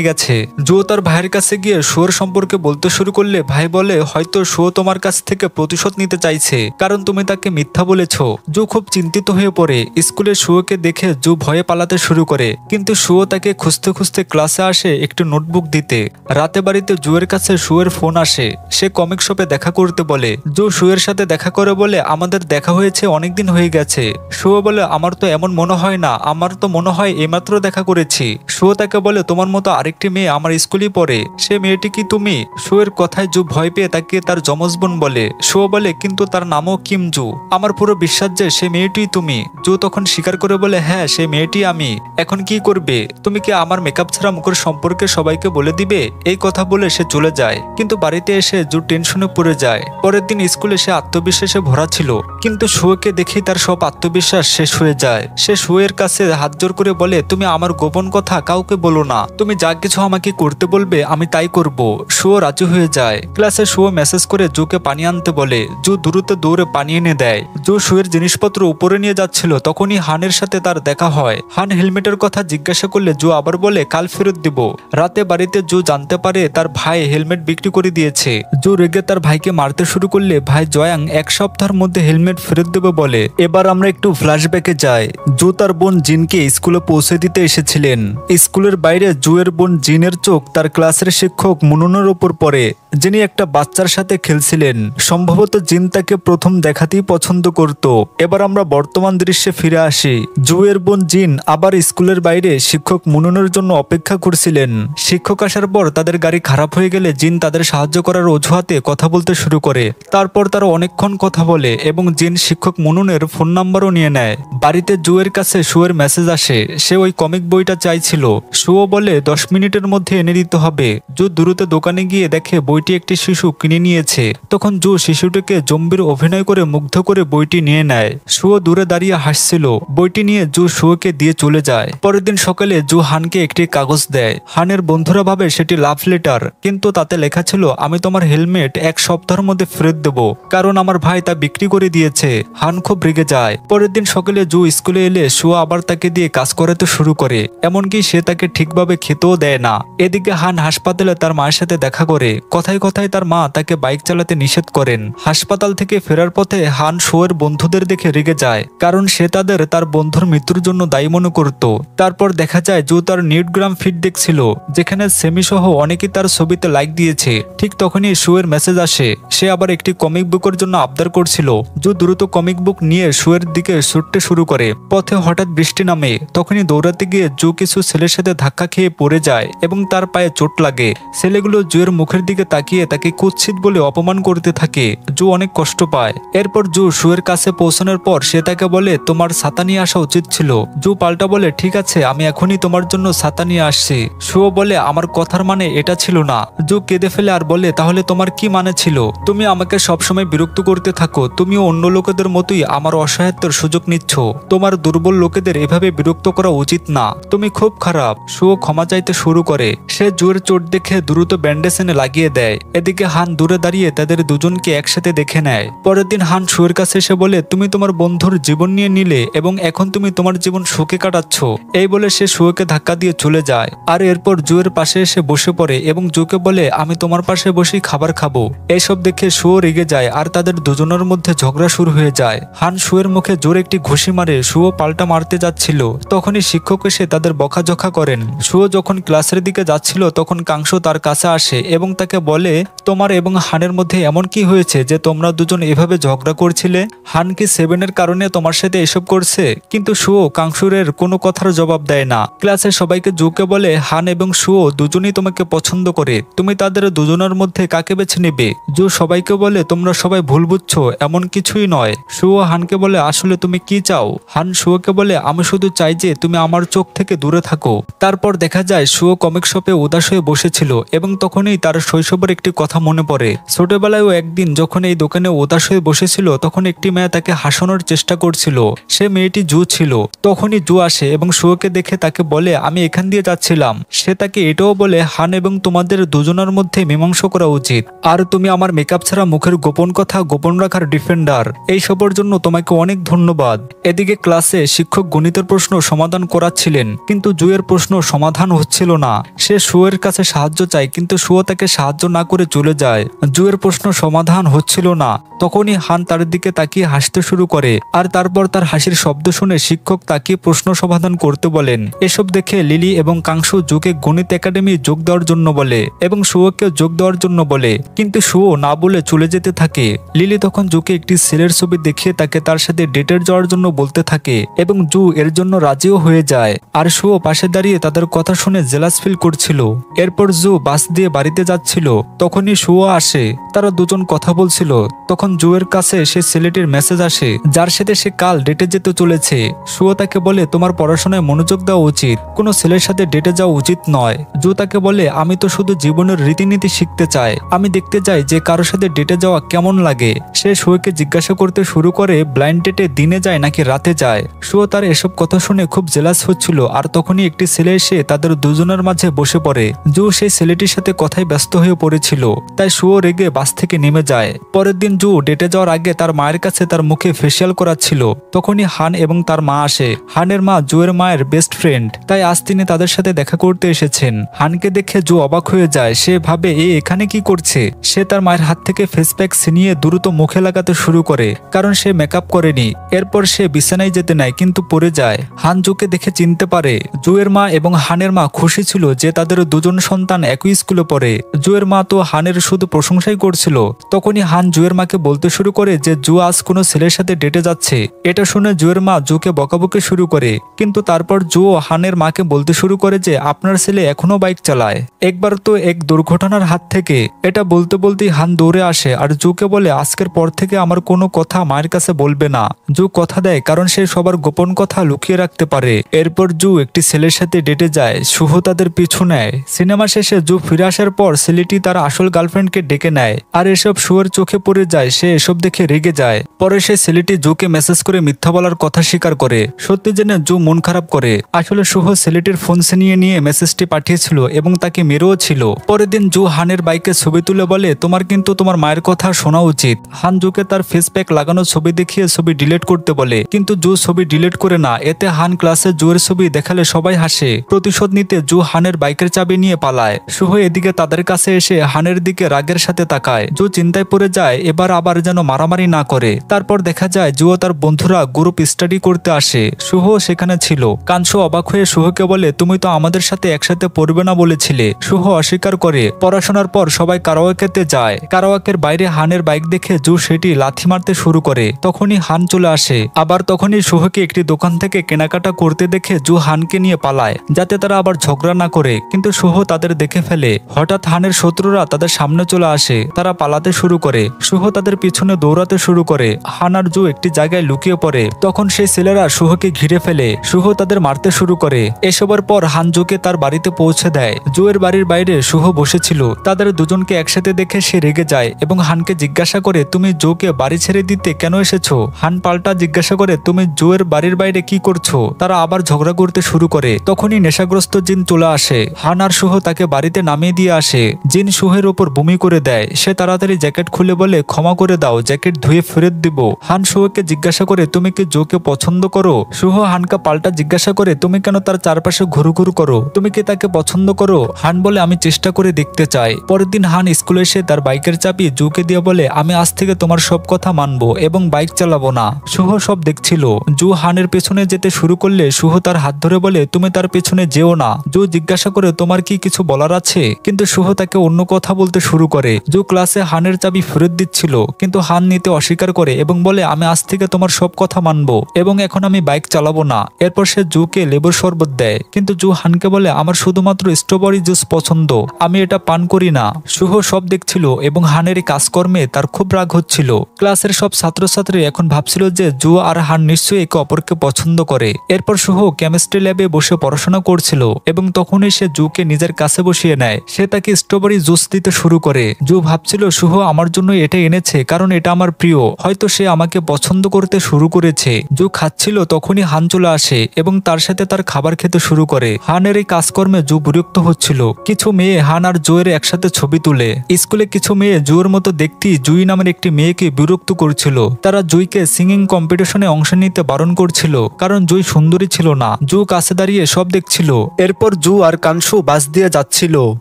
গেছে। জো তার ভাইয়ের কাছে গিয়ে শোর সম্পর্কে বলতে শুরু করলে ভাই বলে হয়তো শো তোমার কাছ থেকে প্রতিশোধ নিতে চাইছে, কারণ তুমি তাকে মিথ্যা বলেছ। জো খুব চিন্তিত হয়ে পড়ে। স্কুলে শোকে দেখে জো ভয়ে পালাতে শুরু করে, কিন্তু শো তাকে খুঁজতে খুঁজতে ক্লাসে আসে একটি নোটবুক দিতে। রাতে বাড়িতে জোয়ের কাছে শোয়ের ফোন আসে। সে কমিক শপে দেখা করতে বলে। জো শোয়ের সাথে দেখা করে বলে আমাদের দেখা হয়েছে অনেকদিন হয়ে গেছে। শো বলে আমার তো এমন মনে হয় না, আমার তো মনে হয় এইমাত্র দেখা করেছি। শো তাকে বলে তোমার মতো আরেকটি মেয়ে আমার স্কুলেই পড়ে, সে মেয়েটি কি তুমি? শোয়ের কথায় জো ভয় পেয়ে তাকে তার যমজ বোন বলে। শো বলে কিন্তু তার নামও কিম জু, আমার পুরো বিশ্বাস যে সে মেয়েটি তুমি। জো তখন স্বীকার করে বলে হ্যাঁ সে মেয়েটি আমি। এখন কি করবে? তুমি কি আমার মেকআপ ছাড়া মুখের সম্পর্কে সবাইকে বলে দিবে? এই কথা বলে সে চলে যায়। কিন্তু বাড়িতে এসে জো টেনশনে পড়ে যায়। পরের দিন স্কুলে সে আত্মবিশ্বাসে ভরা ছিল, কিন্তু শোকে দেখেই তার সব আত্মবিশ্বাস শেষ হয়ে যায়। সে শোয়ের কাছে হাত জোর করে বলে তুমি আমার গোপন কথা কাউকে বলো না, তুমি যা কিছু আমাকে করতে বলবে আমি তাই করব। শো রাজি হয়ে যায়। ক্লাসে শো মেসেজ করে জোকে পানি আনতে বলে। জো দ্রুত দৌড়ে পানি এনে দেয়। জো শোয়ের জিনিসপত্র উপরে নিয়ে যাচ্ছিল, তখনই হানের সাথে তার দেখা হয়। হান হেলমেটের কথা জিজ্ঞাসা করলে জো আবার বলে কাল ফেরত দিব। রাতে বাড়িতে জো জানতে পারে তার ভাই হেলমেট বিক্রি করে দিয়েছে। জো রেগে তার ভাইকে মারতে শুরু করলে ভাই জয়াং এক সপ্তাহের মধ্যে হেলমেট ফেরত দেবে বলে। এবার আমরা একটু ফ্ল্যাশব্যাকে যাই। জো তার বোন জিনকে স্কুলে পৌঁছে দিতে এসেছিলেন। স্কুলের বাইরে জুয়ের বোন জিনের চোখ তার ক্লাসের শিক্ষক মুনুনের উপর পড়ে, যিনি একটা বাচ্চার সাথে খেলছিলেন। সম্ভবত জিন তাকে প্রথম দেখাতেই পছন্দ করত। এবার আমরা বর্তমান দৃশ্যে ফিরে আসি। জুয়ের বোন জিন আবার স্কুলের বাইরে শিক্ষক মুনুনের জন্য অপেক্ষা করছিলেন। শিক্ষক আসার পর তাদের গাড়ি খারাপ হয়ে গেলে জিন তাদের সাহায্য করার অজুহাতে কথা বলতে শুরু করে। তারপর তারা অনেকক্ষণ কথা বলে এবং জিন শিক্ষক মুনুনের ফোন নাম্বারও নিয়ে নেয়। বাড়িতে জুয়ের কাছে শোয়ের মেসেজ আসে, সে ওই কমিক বইটা চাইছিল। শো বলে 10 মিনিটের মধ্যে এনে দিতে হবে। জো দ্রুত দোকানে গিয়ে দেখে বইটি একটি শিশু কিনে নিয়েছে। তখন জো শিশুটিকে জম্বির অভিনয় করে মুগ্ধ করে বইটি নিয়ে নেয়। শো দূরে দাঁড়িয়ে হাসছিল। বইটি নিয়ে জো শোকে দিয়ে চলে যায়। পরের দিন সকালে জো হানকে একটি কাগজ দেয়। হানের বন্ধুরা ভাবে সেটি লাভ লেটার, কিন্তু তাতে লেখা ছিল আমি তোমার হেলমেট 1 সপ্তাহের মধ্যে ফেরত দেব, কারণ আমার ভাই তা বিক্রি করে দিয়েছে। হান খুব রেগে যায়। পরের দিন সকালে জো স্কুলে এলে শো আবার তাকে দিয়ে কাজ করাতে শুরু করে, এমনকি সে তাকে ঠিকভাবে খেতেও দেয় না। এদিকে হান হাসপাতালে তার মায়ের সাথে দেখা করে। কথায় কথায় তার মা তাকে বাইক চালাতে নিষেধ করেন। হাসপাতাল থেকে ফেরার পথে হান শোয়ের বন্ধুদের দেখে রেগে যায়, কারণ সে তার বন্ধুর মৃত্যুর জন্য দায়ী মনে করত। তারপর দেখা যায় জো তার নিউগ্রাম ফিড দেখছিল, যেখানে সেমি সহ অনেকেই তার ছবিতে লাইক দিয়েছে। ঠিক তখনই শোয়ের মেসেজ আসে, সে আবার একটি কমিক বুকের জন্য আবদার করছিল। জো দ্রুত কমিক বুক নিয়ে শোয়ের দিকে ছুটতে শুরু করে। পথে হঠাৎ বৃষ্টি নামে। তখনই দৌড়াতে গিয়ে জো কিছু ছেলের সাথে ধাক্কা খেয়ে পড়ে যায় এবং তার পায়ে চোট লাগে। ছেলেগুলো জোয়ের মুখের দিকে তাকিয়ে তাকে কুৎসিত বলে অপমান করতে থাকে। জো অনেক কষ্ট পায়। এরপর জো শোয়ের কাছে পৌঁছানোর পর সে তাকে বলে তোমার ছাতা নিয়ে আসা উচিত ছিল। জো পাল্টা বলে ঠিক আছে, আমি এখনই তোমার জন্য ছাতা নিয়ে আসছি। শো বলে আমার কথার মানে এটা ছিল না। জো কেঁদে ফেলে আর বলে তাহলে তোমার কি মানে ছিল? তুমি আমাকে সবসময় বিরক্ত করতে থাকো, তুমিও অন্য লোকেদের মতোই আমার অসহায়ত্বের সুযোগ নিচ্ছ। তোমার দুর্বল লোকেদের এভাবে বিরক্ত করা উচিত না, তুমি খুব খারাপ। শো ক্ষমা চাইতে শুরু করে। সে জোয়ের চোট দেখে দ্রুত ব্যান্ডেজ এনে লাগিয়ে দেয়। এদিকে হান দূরে দাঁড়িয়ে তাদের দুজনকে একসাথে দেখে নেয়। পরের দিন হান শোয়ের কাছে এসে বলে তুমি তোমার বন্ধুর জীবন নিয়ে নিলে এবং এখন তুমি তোমার জীবন শোকে কাটাচ্ছ। এই বলে সে শোকে ধাক্কা দিয়ে চলে যায়। আর এরপর জোয়ের পাশে এসে বসে পড়ে এবং জোকে বলে আমি তোমার পাশে বসেই খাবার খাবো। এইসব দেখে শো রেগে যায় আর তাদের দুজনের মধ্যে ঝগড়া শুরু হয়ে যায়। হান শোয়ের মুখে জোরে একটি ঘুষি মারে। শো পাল্টা মারতে যাচ্ছিল, তখনই শিক্ষক এসে তাদের বকাঝকা করেন। শো যখন ক্লাসের দিকে যাচ্ছিল তখন কাংশো তার কাছে আসে এবং তাকে বলে তোমার এবং হানের মধ্যে এমন কি হয়েছে যে তোমরা দুজন এভাবে ঝগড়া করছিলে? হান কি 7 কারণে তোমার সাথে এসব করছে? কিন্তু শো কাংশুরের কোনো কথার জবাব দেয় না। ক্লাসে সবাইকে জোকে বলে হান এবং শো দুজনেই তোমাকে পছন্দ করে, তুমি তাদের দুজনের মধ্যে কাকে বেছে নেবে? জো সবাইকে বলে তোমরা সবাই ভুল বুঝছো, এমন কিছুই নয়। শো হানকে বলে আসলে তুমি কি চাও? হান শোকে বলে আমি শুধু চাই যে তুমি আমার চোখ থেকে দূরে থাকো। তারপর দেখা যায় শো কমিক শপে উদাস হয়ে বসেছিল এবং তখনই তার শৈশবের একটি কথা মনে পড়ে। ছোটবেলায়ও একদিন যখন এই দোকানে উদাস হয়ে বসেছিল তখন একটি মেয়ে তাকে হাসানোর চেষ্টা করছিল। সে মেয়েটি জো ছিল। তখনই জো আসে এবং শোকে দেখে তাকে বলে আমি এখান দিয়ে যাচ্ছিলাম। সে তাকে এটাও বলে হান এবং তোমাদের দুজনের মধ্যে মীমাংসা করা উচিত, আর তুমি আমার মেকআপ ছাড়া মুখের গোপন কথা গোপন রাখার ডিফেন্ডার। এই সবের জন্য তোমাকে অনেক ধন্যবাদ। এদিকে ক্লাসে শিক্ষক গণিতের প্রশ্ন সমাধান করাচ্ছিল। করছিলেন, কিন্তু জুয়ের প্রশ্ন সমাধান হচ্ছিল না। সে শুয়ের কাছে সাহায্য চায়, কিন্তু শুয়ো তাকে সাহায্য না করে চলে যায়। জুয়ের প্রশ্ন সমাধান হচ্ছিল না। তখনই হান তার দিকে তাকিয়ে হাসতে শুরু করে, আর তারপর তার হাসির শব্দ শুনে শিক্ষক তাকে প্রশ্ন সমাধান করতে বলেন। এসব দেখে লিলি এবং কাংশু জুকে গণিত একাডেমি যোগ দেওয়ার জন্য বলে এবং শুয়োকে যোগ দেওয়ার জন্য বলে, কিন্তু শুয়ো না বলে চলে যেতে থাকে। লিলি তখন জুকে একটি ছেলের ছবি দেখিয়ে তাকে তার সাথে ডেটের যাওয়ার জন্য বলতে থাকে এবং জু এর জন্য রাজিও হয়ে যায়। আর শুয়ো পাশে দাঁড়িয়ে তাদের কথা শুনে জেলাস ফিল করছিল। এরপর জু বাস দিয়ে বাড়িতে যাচ্ছিল, তখনই শুয়ো আসে। তারা দুজন কথা বলছিল। তখন জুয়ের কাছে সে ছেলেটির মেসেজ আসে যার সাথে সে কাল ডেটে যেতে চলেছে। শুয়ো তাকে বলে তোমার পড়াশোনায় মনোযোগ দেওয়া উচিত, কোনো ছেলের সাথে ডেটে যাওয়া উচিত নয়। জু তাকে বলে আমি তো শুধু জীবনের রীতিনীতি শিখতে চাই, আমি দেখতে চাই যে কারোর সাথে ডেটে যাওয়া কেমন লাগে। সে শুয়োকে জিজ্ঞাসা করতে শুরু করে ব্লাইন্ড ডেটে দিনে যায় নাকি রাতে যায়। শুয়ো তার এসব কথা শুনে খুব জেলাস হচ্ছিল। আর তখনই একটি ছেলে এসে তাদের দুজনের মাঝে বসে পড়ে। জু সেই ছেলেটির সাথে কথায় ব্যস্ত হয়ে পড়েছিল, তাই শুয়ো রেগে বাস থেকে নেমে যায়। পরের দিন জু ডেটে যাওয়ার আগে তার মায়ের কাছে তার মুখে ফেসিয়াল করাচ্ছিল। তখনই হান এবং তার মা আসে। হানের মা জুয়ের মায়ের বেস্ট ফ্রেন্ড, তাই আজ তিনি তাদের সাথে দেখা করতে এসেছেন। হানকে দেখে জু অবাক হয়ে যায়। সে ভাবে এখানে কি করছে। সে তার মায়ের হাত থেকে ফেস প্যাক ছিনিয়ে দ্রুত মুখে লাগাতে শুরু করে, কারণ সে মেকআপ করেনি। এরপর সে বিছানায় যেতে নেয়, কিন্তু পড়ে যায়। হান জুকে দেখে চিনতে পারে। জুয়ের মা এবং হানের মা খুশি ছিল যে তাদের দুজন সন্তান একই স্কুলে পড়ে। জুয়ের মা তো হানের শুধু প্রশংসাই করছিল। তখনই হান জুয়ের মাকে বলতে শুরু করে যে জু আজ কোনো ছেলের সাথে ডেটে যাচ্ছে। এটা শুনে জুয়ের মা জুকে বকাবকি শুরু করে, কিন্তু তারপর জু হানের মাকে বলতে শুরু করে যে আপনার ছেলে এখনো বাইক চালায়, একবার তো এক দুর্ঘটনার হাত থেকে। এটা বলতে বলতেই হান দৌড়ে আসে আর জুকে বলে আজকের পর থেকে আমার কোনো কথা মায়ের কাছে বলবে না। জু কথা দেয়, কারণ সে সবার গোপন কথা লুকিয়ে রাখতে পারে। এরপর জু একটি ছেলের সাথে ডেটে যায়। শুভ তাদের পিছু নেয়। সিনেমা শেষে জু ফিরে আসার পর ছেলেটি তার আসল গার্লফ্রেন্ডকে ডেকে নেয়, আর এসব শুয়ের চোখে পড়ে যায়। সে এসব দেখে রেগে যায়। পরে সে ছেলেটি জুকে মেসেজ করে মিথ্যা বলার কথা স্বীকার করে। সত্যি জেনে জু মন খারাপ করে। আসলে শুভ ছেলেটির ফোন ছিনিয়ে নিয়ে মেসেজটি পাঠিয়েছিল এবং তাকে মেরেও ছিল। পরের দিন জু হানের বাইকে ছবি তুলে বলে তোমার কিন্তু তোমার মায়ের কথা শোনা উচিত। হান জুকে তার ফেস প্যাক লাগানো ছবি দেখিয়ে ছবি ডিলিট করতে বলে, কিন্তু জু ছবি ডিলিট করে না। এতে হান ক্লাসে জুয়ের ছবি দেখালে সবাই হাসে। প্রতিশোধ নিতে জু হানের বাইকের চাবি নিয়ে পালায়। শুভ এদিকে তাদের কাছে এসে হানের দিকে রাগের সাথে তাকায়। জু চিন্তায় পড়ে যায় এবার আবার যেন মারামারি না করে। তারপর দেখা যায় জু ও তার বন্ধুরা গ্রুপ স্টাডি করতে আসে। শুভ সেখানে ছিল। কানসু অবাক হয়ে শুভকে বলে তুমি তো আমাদের সাথে একসাথে পড়বে না বলেছিলে। শুভ অস্বীকার করে। পড়াশোনার পর সবাই কারাওয়াকেতে যায়। কারাওয়াকের বাইরে হানের বাইক দেখে জু সেটি লাথি মারতে শুরু করে। তখনই হান চলে আসে। আবার তখনই শুভকে একটি দোকান থেকে কেনাকাটা করতে দেখে জু হানকে নিয়ে পালায়, যাতে তারা আবার ঝগড়া না করে, কিন্তু শুভ তাদের দেখে ফেলে। হঠাৎ হানের শত্রুরা তাদের সামনে চলে আসে। তারা পালাতে শুরু করে। শুভ তাদের পিছনে দৌড়াতে শুরু করে। হান আর জু একটি জায়গায় লুকিয়ে পড়ে। তখন সেই ছেলেরা শুভকে ঘিরে ফেলে। শুভ তাদের মারতে শুরু করে। এসবের পর হান জুকে তার বাড়িতে পৌঁছে দেয়। জুয়ের বাড়ির বাইরে শুভ বসেছিল। তাদের দুজনকে একসাথে দেখে সে রেগে যায় এবং হানকে জিজ্ঞাসা করে তুমি জুকে বাড়ি ছেড়ে দিতে কেন এসেছো। হান পাল্টা জিজ্ঞাসা করে তুমি জুয়ের বাড়ির বাইরে কি করছো। তারা আবার ঝগড়া করতে শুরু করে। তখনই নেশাগ্রস্ত জিন চলে আসে। হান আর শুভ তাকে বাড়িতে নামিয়ে দিয়ে আসে। জিন শুহের ওপর বমি করে দেয়। সে তাড়াতাড়ি জ্যাকেট খুলে বলে ক্ষমা করে দাও, জ্যাকেট ধুয়ে ফেরত দিব। হান শুহকে জিজ্ঞাসা করে তুমি কি জোকে পছন্দ করো। শুহ হানকা পাল্টা জিজ্ঞাসা করে তুমি কেন তার চারপাশে ঘুরু ঘুরু করো, তুমি কি তাকে পছন্দ করো। হান বলে আমি চেষ্টা করে দেখতে চাই। পরের দিন হান স্কুলে এসে তার বাইকের চাবি জুকে দিয়ে বলে আমি আজ থেকে তোমার সব কথা মানবো এবং বাইক চালাবো না। শুহ সব দেখছিল। জু হানের পেছনে যেতে শুরু করলে শুহ তার হাত ধরে বলে তুমি তার পেছনে যেও না। জু জিজ্ঞাসা করে তোমার কি কিছু বলার আছে, কিন্তু শুহ তাকে অন্য কথা বলতে শুরু করে। জু ক্লাসে হানের চাবি ফেরত দিচ্ছিল, কিন্তু হান নিতে অস্বীকার করে এবং বলে আমি আজ থেকে তোমার সব কথা মানবো এবং এখন আমি বাইক চালাবো না। এরপর সে জুকে লেবুর শরবত দেয়, কিন্তু জু হানকে বলে আমার শুধুমাত্র স্ট্রবেরি জুস পছন্দ, আমি এটা পান করি না। শুভ সব দেখছিল এবং হানের এই কাজকর্মে তার খুব রাগ হচ্ছিল। ক্লাসের সব ছাত্রছাত্রী এখন ভাবছিল যে জু আর হান নিশ্চয়ই একে অপরকে পছন্দ করে। এরপর শুভ কেমিস্ট্রি ল্যাবে বসে পড়াশোনা করছিল এবং তখনই সে জুকে নিজের কাছে বসিয়ে নেয়। সে তাকে স্ট্রবেরি জুস দিতে শুরু করে। জু ভাবছিল শুভ আমার জন্য এটা এনেছে কারণ এটা আমার প্রিয়, হয়তো সে আমাকে পছন্দ করতে শুরু করেছে। জু খাচ্ছিল তখনই হান চলে আসে এবং তার সাথে তার খাবার খেতে শুরু করে। হানের এই কাজকর্মে জু বিরক্ত হচ্ছিল। কিছু মেয়ে হান আর জুয়ের একসাথে ছবি তুলে। স্কুলে কিছু মেয়ে জুয়ের মতো দেখতে জুই নামের একটি মেয়েকে বিরক্ত করছিল। তারা জুইকে সিঙ্গিং কম্পিটিশনে অংশ নিতে বারণ করছিল কারণ জুই সুন্দরী ছিল না। জু কাছে দাঁড়িয়ে সব দেখছিল। এরপর জু আর কানসু বাস দিয়ে যাচ্ছিল,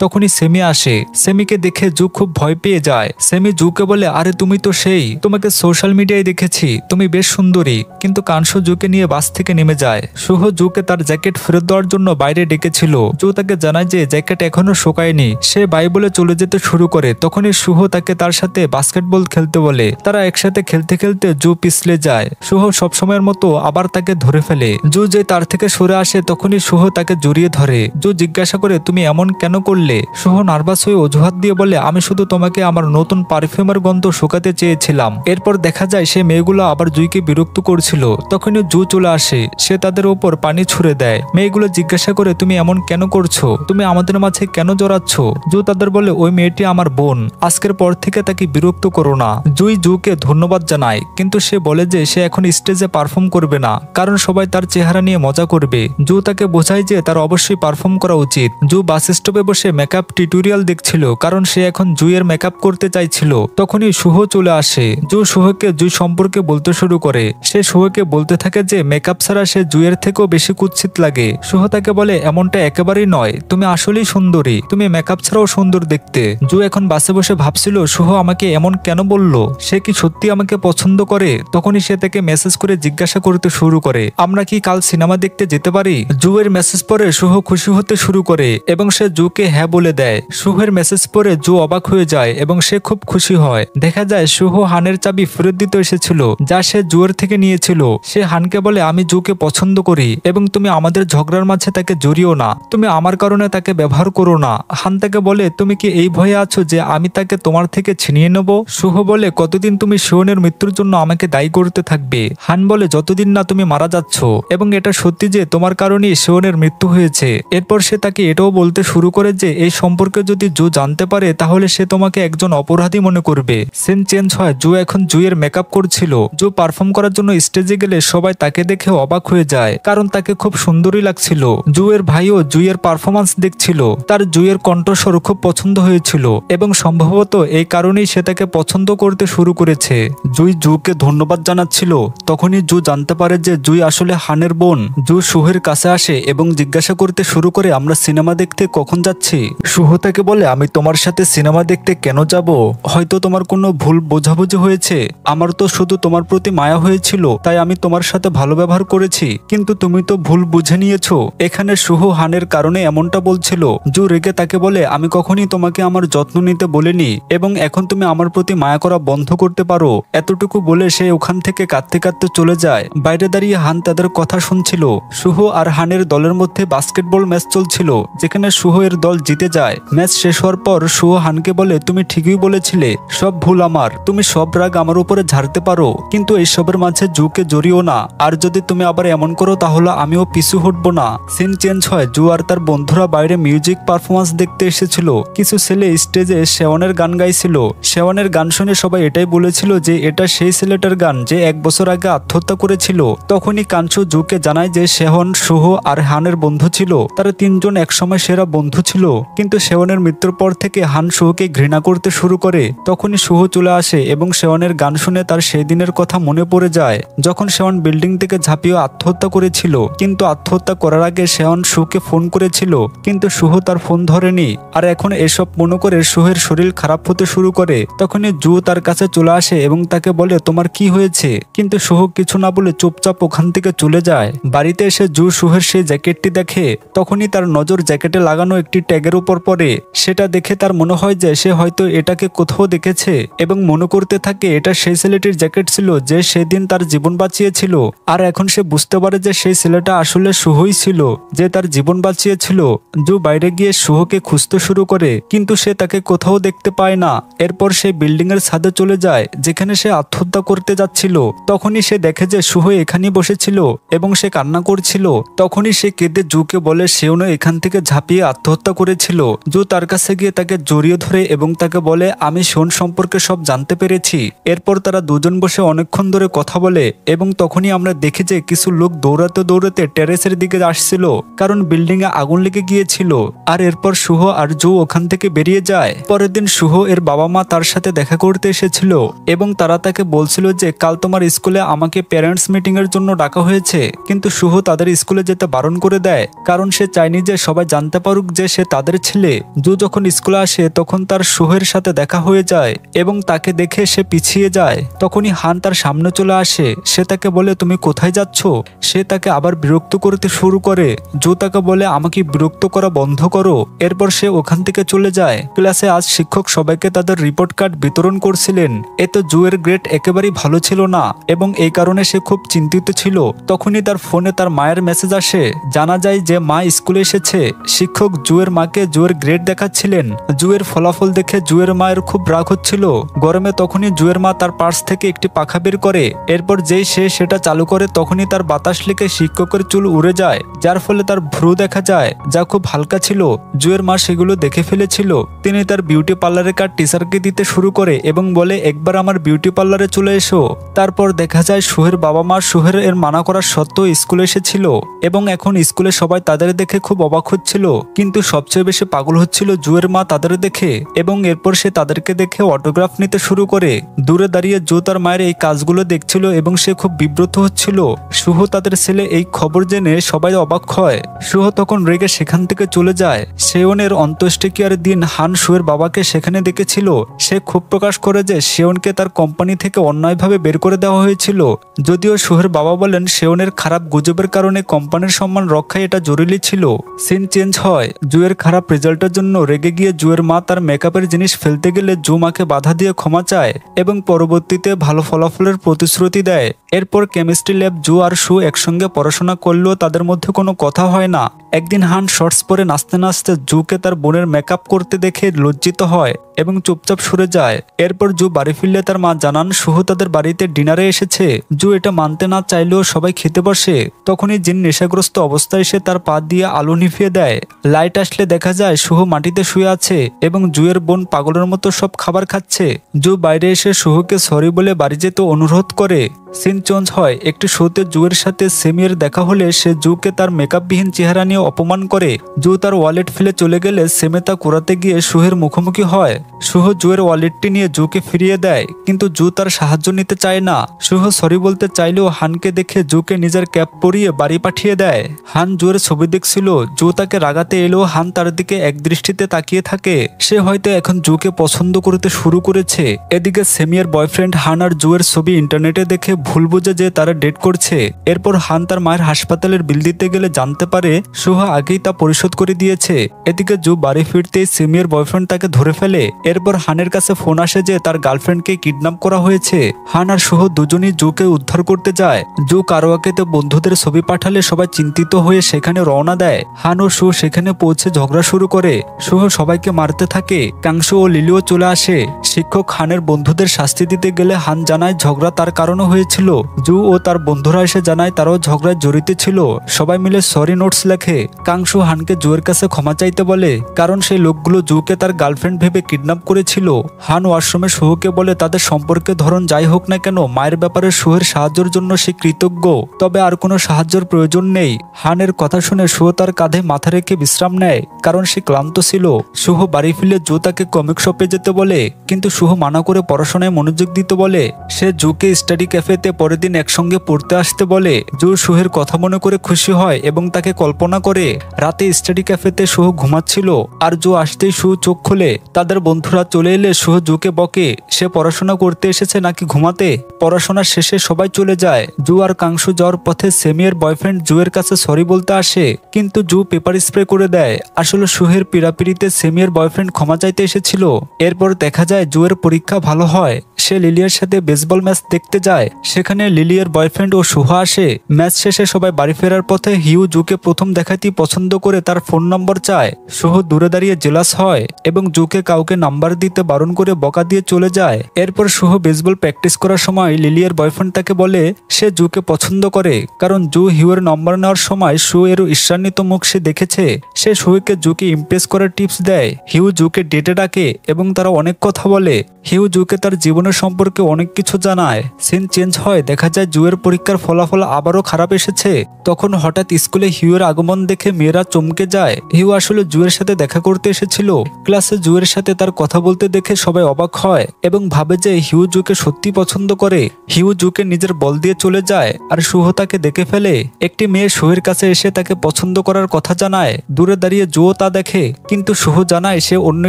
তখনই সেমি আসে। সেমিকে দেখে জু খুব ভয় পেয়ে যায়। সেমি জুকে বলে, আরে তুমি তো সেই, তোমাকে সোশ্যাল মিডিয়ায় দেখেছি, তুমি বেশ সুন্দরী। কিন্তু কানসু জুকে নিয়ে বাস থেকে নেমে যায়। শুভ জুকে তার জ্যাকেট ফেরত দেওয়ার জন্য বাইরে ডেকেছিল। জু তাকে জানায় যে জ্যাকেট এখনো শুকায়নি। সে বাই বলে চলে যেতে শুরু করে। তখনই শুভ তাকে তার সাথে বাস্কেটবল খেলতে বলে। তারা একসাথে খেলতে খেলতে জু পিছলে যায়। শুভ সবসময়ের মতো আবার তাকে ধরে ফেলে। জু যে তার থেকে সরে আসে তখনই শুভ তাকে জড়িয়ে ধরে। জু জিজ্ঞাসা করে, তুমি এমন কেন করলে? শুভ নার্ভাস হয়ে অজুহাত দিয়ে বলে, আমি শুধু তোমাকে আমার নতুন পারফিউমের গন্ধ শুকাতে চেয়েছিলাম। এরপর দেখা যায় সে মেয়েগুলো আবার জুইকে বিরক্ত করছিল। তখনই জু চলে আসে। সে তাদের উপর পানি ছুড়ে দেয়। মেয়েগুলো জিজ্ঞাসা করে, তুমি এমন কেন করছো? তুমি আমাদের মাঝে কেন জড়াচ্ছ? জু তাদের বলে, ওই মেয়েটি আমার বোন, আজকের পর থেকে তাকে বিরক্ত করো না। জুই জুকে ধন্যবাদ জানায়, কিন্তু সে বলে যে সে এখন স্টেজে পারফর্ম করবে না, কারণ সবাই তার চেহারা নিয়ে মজা করবে। জু তাকে বোঝায় যে তার অবশ্যই পারফর্ম করা উচিত। জু বাস স্টপে বসে মেকআপ টিউটোরিয়াল দেখছিল, কারণ সে এখন জুইয়ের মেকআপ করতে চাইছিল। তখনই শুভ চলে আসে। জু শুভকে জুই সম্পর্কে বলতে শুরু করে। সে শুভকে বলতে থাকে যে মেকআপ ছাড়া সে জুইয়ের থেকেও বেশি কুৎসিত লাগে। শুভ তাকে বলে, এমনটা একেবারেই নয়, তুমি আসলেই সুন্দরী, তুমি মেকআপ ছাড়াও সুন্দর দেখতে। জু এখন বাসে বসে ভাবছিল শুভ আমাকে এমন কেন বলল, সে কি সত্যি আমাকে পছন্দ করে? তখনই সে তাকে মেসেজ করে জিজ্ঞাসা করতে শুরু করে, আমরা কি কাল সিনেমা দেখতে যেতে পারি? জুয়ের মেসেজ পরে শুভ খুশি হতে শুরু করে এবং সে জুকে হ্যাঁ বলে দেয়। শুভের মেসেজ পরে জু অবাক হয়ে যায় এবং সে খুব খুশি হয়। দেখা যায় শুভ হানের চাবি ফেরত দিতে এসেছিল, যা সে জুয়ের থেকে নিয়েছিল। সে হানকে বলে, আমি জুকে পছন্দ করি এবং তুমি আমাদের ঝগড়ার মাঝে তাকে জড়িও না, তুমি আমার কারণে তাকে ব্যবহার করো না। হান তাকে বলে, তুমি কি এই ভয়ে আছো যে আমি তাকে তোমার থেকে ছিনিয়ে নেব? শুভ বলে, কতদিন তুমি শিওনের মৃত্যুর জন্য আমাকে দায়ী করতে থাকবে? হান বলে, যতদিন না তুমি মারা যাচ্ছ, এবং এটা সত্যি যে তোমার কারণেই শিওনের মৃত্যু হয়েছে। এরপর সে তাকে এটাও বলতে শুরু করে যে এই সম্পর্কে যদি জু জানতে পারে তাহলে সে তোমাকে একজন অপরাধী মনে করবে। সিন চেঞ্জ হয়। জু এখন জুয়ের মেকআপ করছিল। জু পারফর্ম করার জন্য স্টেজে গেলে সবাই তাকে দেখে অবাক হয়ে যায়, কারণ তাকে খুব সুন্দরী লাগছিল। জুয়ের ভাইও জুয়ের পারফরমেন্স দেখছিল। তার জুয়ের কণ্ঠস্বর খুব পছন্দ হয়েছিল এবং সম্ভবত এই কারণেই সে তাকে পছন্দ করতে শুরু করেছে। জুই জুকে ধন্যবাদ জানাচ্ছিল। তখনই জু জানতে পারে যে জুই আসলে হানের বোন। জু শুভের কাছে আসে এবং জিজ্ঞাসা করতে শুরু করে, আমরা সিনেমা দেখতে কখন যাচ্ছি? শুভ তাকে বলে, আমি তোমার সাথে সিনেমা দেখতে কেন যাব? হয়তো তোমার কোনো ভুল বোঝাবুঝি হয়েছে। আমার তো শুধু তোমার প্রতি মায়া হয়েছিল, তাই আমি তোমার সাথে ভালো ব্যবহার করেছি, কিন্তু তুমি তো ভুল বুঝে নিয়েছো। এখানে শুভ হানের কারণে এমনটা বলছিল। জু রেগে তাকে বলে, আমি কখনই তোমাকে আমার যত্ন নিতে বলিনি এবং এখন তুমি আমার প্রতি মায়া করা বন্ধ করতে পারো। এতটুকু বলে সে ওখান থেকে কাঁদতে কাঁদতে চলে যায়। বাইরে দাঁড়িয়ে হান তাদের কথা শুনছিল। শুভ আর হানের দলের মধ্যে বাস্কেটবল ম্যাচ চলছিল, যেখানে শুভ এর দল জিতে যায়। ম্যাচ শেষ হওয়ার পর শুভ হানকে বলে, তুমি ঠিকই বলেছিলে, সব ভুল আমার, তুমি সব রাগ আমার উপরে ঝাড়তে পারো, কিন্তু এইসবের মাঝে জুকে জড়িও না, আর যদি তুমি আবার এমন করো তাহলে আমিও পিছু হটবো না। সিন চেঞ্জ হয়। জু আর তার বন্ধুরা বাইরে মিউজিক পারফরমেন্স দেখতে এসেছিল। কিছু ছেলে স্টেজে শেওয়ানের গান গাইছিল। শেওয়ানের গান শুনে সবাই এটাই বলেছিল যে এটা সেই ছেলেটার গান যে 1 বছর আগে আত্মহত্যা করেছিল। তখনই কানসু জুকে জানায় যে শেহন, শুভ আর হানের বন্ধু ছিল। তারা তিনজন একসময় সেরা বন্ধু ছিল, কিন্তু শেওয়ানের মৃত্যুর পর থেকে হান শুভকে ঘৃণা করতে শুরু করে। তখনই শুভ চলে আসে এবং শেওয়ানের গান শুনে তার সেই দিনের কথা মনে পড়ে যায়, যখন শেওয়ান বিল্ডিং থেকে ঝাঁপিয়ে আত্মহত্যা করেছিল। কিন্তু আত্মহত্যা করার আগে শেওয়ান শুভকে ফোন করেছিল, কিন্তু শুভ তার ফোন ধরেনি। আর এখন এসব মনে করে শুভের শরীর খারাপ হতে শুরু করে। তখনই জু তার কাছে চলে আসে এবং তাকে বলে, তোমার কি হয়েছে? কিন্তু শুভ কিছু না বলে চুপচাপ ওখান থেকে চলে যায়। বাড়িতে এসে জু শুভের সেই জ্যাকেটটি দেখে। তখনই তার নজর জ্যাকেটে লাগানো একটি ট্যাগের উপর পড়ে। সেটা দেখে তার মনে হয় যে সে হয়তো এটাকে কোথাও দেখেছে এবং মনে করতে থাকে এটা সেই ছেলেটির জ্যাকেট ছিল যে সেদিন তার জীবন বাঁচিয়েছিল। আর এখন সে বুঝতে পারে যে সেই ছেলেটা আসলে শুভই ছিল যে তার জীবন বাঁচিয়েছিল। জু বাইরে গিয়ে শুভকে খুঁজতে শুরু করে, কিন্তু সে তাকে কোথাও দেখতে পায় না। এরপর সে বিল্ডিং এর ছাদে চলে যায় যেখানে সে আত্মহত্যা করতে যাচ্ছিল। তখনই সে দেখে যে শুভ এখানেই বসেছিল এবং সে কান্না করছিল। তখনই সে কেঁদে জুকে বলে সেও না এখান থেকে ঝাঁপিয়ে আত্মহত্যা করেছিল। জু তার কাছে গিয়ে তাকে জড়িয়ে ধরে এবং তাকে বলে, আমি শোন সম্পর্কে সব জানতে পেরেছি। এরপর তারা দুজন বসে অনেকক্ষণ ধরে কথা বলে এবং তখনই আমরা দেখি যে কিছু লোক দৌড়াতে দৌড়াতে টেরেসের দিকে আসছিল, কারণ বিল্ডিং এ আগুন লেগে গিয়েছিল। আর এরপর শুভ আর জু ওখান থেকে বেরিয়ে যায়। পরের দিন শুভ এর বাবা মা তার সাথে দেখা করতে এসেছিল এবং তারা তাকে বলছিল যে কাল তোমার স্কুলে আমাকে প্যারেন্টস মিটিং এর জন্য ডাকা হয়েছে। কিন্তু শুভ শুভ তাদের স্কুলে যেতে বারণ করে দেয়, কারণ সে চায়নি যে সবাই জানতে পারুক যে সে তাদের ছেলে। জু যখন স্কুলে আসে তখন তার শুহের সাথে দেখা হয়ে যায় এবং তাকে দেখে সে পিছিয়ে যায়। তখনই হান তার সামনে চলে আসে। সে তাকে বলে, তুমি কোথায় যাচ্ছ? সে তাকে আবার বিরক্ত করতে শুরু করে। জু তাকে বলে, আমাকে বিরক্ত করা বন্ধ করো। এরপর সে ওখান থেকে চলে যায়। ক্লাসে আজ শিক্ষক সবাইকে তাদের রিপোর্ট কার্ড বিতরণ করছিলেন। এতে জুয়ের গ্রেড একেবারেই ভালো ছিল না এবং এই কারণে সে খুব চিন্তিত ছিল। তখনই তার ফোনে তার মায়ের মেসেজ আসে। জানা যায় যে মা স্কুলে এসেছে। শিক্ষক জুয়ের মাকে জুয়ের গ্রেড দেখাচ্ছিলেন। জুয়ের ফলাফল দেখে জুয়ের মায়ের খুব রাগ হচ্ছিল। গরমে তখনই জুয়ের মা তার পার্স থেকে একটি পাখা বের করে। এরপর যেই সে সেটা চালু করে তখনই তার বাতাস লেগে শিক্ষকের চুল উড়ে যায়, যার ফলে তার ভ্রু দেখা যায়, যা খুব হালকা ছিল। জুয়ের মা সেগুলো দেখে ফেলেছিল। তিনি তার বিউটি পার্লারের কার্ড টিচারকে দিতে শুরু করে এবং বলে, একবার আমার বিউটি পার্লারে চলে এসো। তারপর দেখা যায় শুহের বাবা মা শুহের এর মানা করার সত্ত্বেও স্কুলে এসেছিল এবং এখন স্কুলে সবাই তাদের দেখে খুব অবাক হচ্ছিল। কিন্তু সবচেয়ে বেশি পাগল হচ্ছিল জুয়ের মা তাদের দেখে এবং এরপর সে তাদেরকে দেখে অটোগ্রাফ নিতে শুরু করে। দূরে দাঁড়িয়ে জু তার মায়ের এই কাজগুলো দেখছিল এবং সে খুব বিব্রত হচ্ছিল। শুভ তাদের ছেলে এই খবর জেনে সবাই অবাক হয়। শুভ তখন রেগে সেখান থেকে চলে যায়। শেওনের অন্ত্যেষ্টিক্রিয়ার দিন হান শুয়ের বাবাকে সেখানে দেখেছিল। সে ক্ষোভ প্রকাশ করে যে শেওনকে তার কোম্পানি থেকে অন্যায়ভাবে বের করে দেওয়া হয়েছিল। যদিও শুহের বাবা বলেন শেওনের খারাপ গুজবের কারণে কোম্পানির সম্মান রক্ষায় এটা জরুরি ছিল। সিন চেঞ্জ হয়। জুয়ের খারাপ রেজাল্টের জন্য রেগে গিয়ে জুয়ের মা তার মেকআপের জিনিস ফেলতে গেলে জু মাকে বাধা দিয়ে ক্ষমা চায় এবং পরবর্তীতে ভালো ফলাফলের প্রতিশ্রুতি দেয়। এরপর কেমিস্ট্রি ল্যাব জু আর শু একসঙ্গে পড়াশোনা করলেও তাদের মধ্যে কোনো কথা হয় না। একদিন হান শর্টস পরে নাচতে নাচতে জুকে তার বোনের মেকআপ করতে দেখে লজ্জিত হয় এবং চুপচাপ সরে যায়। এরপর জু বাড়ি ফিরলে তার মা জানান শুভ তাদের বাড়িতে ডিনারে এসেছে। জু এটা মানতে না চাইলেও সবাই খেতে বসে। তখনই জিন নেশাগ্রস্ত অবস্থায় এসে তার পা দিয়ে আলো নিভিয়ে দেয়। লাইট আসলে দেখা যায় শুভ মাটিতে শুয়ে আছে এবং জুয়ের বোন পাগলের মতো সব খাবার খাচ্ছে। জু বাইরে এসে শুভকে সরি বলে বাড়ি যেতে অনুরোধ করে। সিন চেঞ্জ হয়। একটি শোতে জুয়ের সাথে সেমিয়ের দেখা হলে সে জুকে তার মেকআপবিহীন চেহারা নিয়ে অপমান করে। জু তার ওয়ালেট ফেলে চলে গেলে সেমে তা কুড়াতে গিয়ে শুহের মুখোমুখি হয়। শুহ জুয়ের ওয়ালেটটি নিয়ে জুকে ফিরিয়ে দেয়, কিন্তু জু তার সাহায্য নিতে চায় না। শুহ সরি বলতে চাইলেও হানকে দেখে জুকে নিজের ক্যাপ পরিয়ে বাড়ি পাঠিয়ে দেয়। হান জুয়ের ছবি দেখছিল। জু তাকে রাগাতে এলেও হান তার দিকে এক দৃষ্টিতে তাকিয়ে থাকে। সে হয়তো এখন জুকে পছন্দ করতে শুরু করেছে। এদিকে সেমিয়ার বয়ফ্রেন্ড হান আর জুয়ের ছবি ইন্টারনেটে দেখে ভুল বুঝে যে তারা ডেট করছে। এরপর হান তার মায়ের হাসপাতালের বিল দিতে গেলে জানতে পারে শুহ আগেই তা পরিশোধ করে দিয়েছে। এদিকে জু বাড়ি ফিরতেই সেমিয়ার বয়ফ্রেন্ড তাকে ধরে ফেলে। এরপর হানের কাছে ফোন আসে যে তার গার্লফ্রেন্ডকে কিডন্যাপ করা হয়েছে। হান আর শুহ দুজনই জুকে উদ্ধার করতে যায়। জু কারোয়াকেতে বন্ধুদের ছবি পাঠালে সবাই চিন্তিত হয়ে সেখানে রওনা দেয়। হান ও শুহ সেখানে পৌঁছে ঝগড়া শুরু করে। শুহ সবাইকে মারতে থাকে। কাংশু ও লিলিও চলে আসে। শিক্ষক হানের বন্ধুদের শাস্তি দিতে গেলে হান জানায় ঝগড়া তার কারণে হয়েছিল। জু ও তার বন্ধুরা এসে জানায় তারাও ঝগড়ায় জড়িত ছিল। সবাই মিলে সরি নোটস লেখে। কাংশু হানকে জুয়ের কাছে ক্ষমা চাইতে বলে, কারণ সেই লোকগুলো জুকে তার গার্লফ্রেন্ড ভেবে কিডন্যাপ করেছিল। হান ওয়াশরুমে শুহকে বলে তাদের সম্পর্কের ধরন যাই হোক না কেন মায়ের ব্যাপারে শুহের সাহায্যের জন্য সে কৃতজ্ঞ, তবে আর কোনো সাহায্যের প্রয়োজন নেই। হানের কথা শুনে শুহ তার কাঁধে মাথা রেখে বিশ্রাম নেয়, কারণ সে ক্লান্ত ছিল। শুহ বাড়ি ফিরলে জু তাকে কমিক শপে যেতে বলে, কিন্তু শুহ মানা করে পড়াশোনায় মনোযোগ দিতে বলে। সে জুকে স্টাডি ক্যাফেতে পরের দিন একসঙ্গে পড়তে আসতে বলে। জু শুহের কথা মনে করে খুশি হয় এবং তাকে কল্পনা করে। রাতে স্টাডি ক্যাফেতে শুহ ঘুমাচ্ছিল আর জু আসতেই শুহ চোখ খোলে। তাদের বন্ধুরা চলে এলে শুহ জুকে বকে সে পড়াশোনা করতে এসেছে নাকি ঘুমাতে। পড়াশোনা শেষে সবাই চলে যায়। জু আর কাংশু যাওয়ার পথে সেমিয়ের বয়ফ্রেন্ড জুয়ের কাছে সরি বলতে আসে, কিন্তু জু পেপার স্প্রে করে দেয়। আসলে শুহের পিড়াপিড়িতে সেমিয়ের বয়ফ্রেন্ড ক্ষমা চাইতে এসেছিল। এরপর দেখা যায় জুয়ের পরীক্ষা ভালো হয়। সে লিলিয়ার সাথে বেসবল ম্যাচ দেখতে যায়। সেখানে লিলিয়ার বয়ফ্রেন্ড ও শুভ আসে। ম্যাচ শেষে সবাই বাড়ি ফেরার পথে হিউ জুকে প্রথম দেখাতেই পছন্দ করে তার ফোন নম্বর চায়। শুভ দূরে দাঁড়িয়ে জেলাস হয় এবং জুকে কাউকে নাম্বার দিতে বারণ করে বকা দিয়ে চলে যায়। এরপর শুভ বেসবল প্র্যাকটিস করার সময় লিলিয়ার বয়ফ্রেন্ড তাকে বলে সে জুকে পছন্দ করে, কারণ জু হিউয়ের নম্বর নেওয়ার সময় শু এর ঈর্ষান্বিত মুখ সে দেখেছে। সে শুকে জুকে ইমপ্রেস করার টিপস দেয়। হিউ জুকে ডেটে ডাকে এবং তারা অনেক কথা বলে। হিউ জুকে তার জীবনের সম্পর্কে অনেক কিছু জানায়। সিন চেঞ্জ হয়, দেখা যায় জুয়ের পরীক্ষার ফলাফল আবারও খারাপ এসেছে। তখন হঠাৎ স্কুলে হিউয়ের আগমন দেখে মেয়েরা চমকে যায়। হিউ আসলে জুয়ের সাথে দেখা করতে এসেছিল। ক্লাসে জুয়ের সাথে তার কথা বলতে দেখে সবাই অবাক হয় এবং ভাবে যে হিউ জুকে সত্যি পছন্দ করে। হিউ জুকে নিজের বল দিয়ে চলে যায় আর শুহ তাকে দেখে ফেলে। একটি মেয়ে শুহের কাছে এসে তাকে পছন্দ করার কথা জানায়। দূরে দাঁড়িয়ে জুও তা দেখে, কিন্তু শুহ জানায় সে অন্য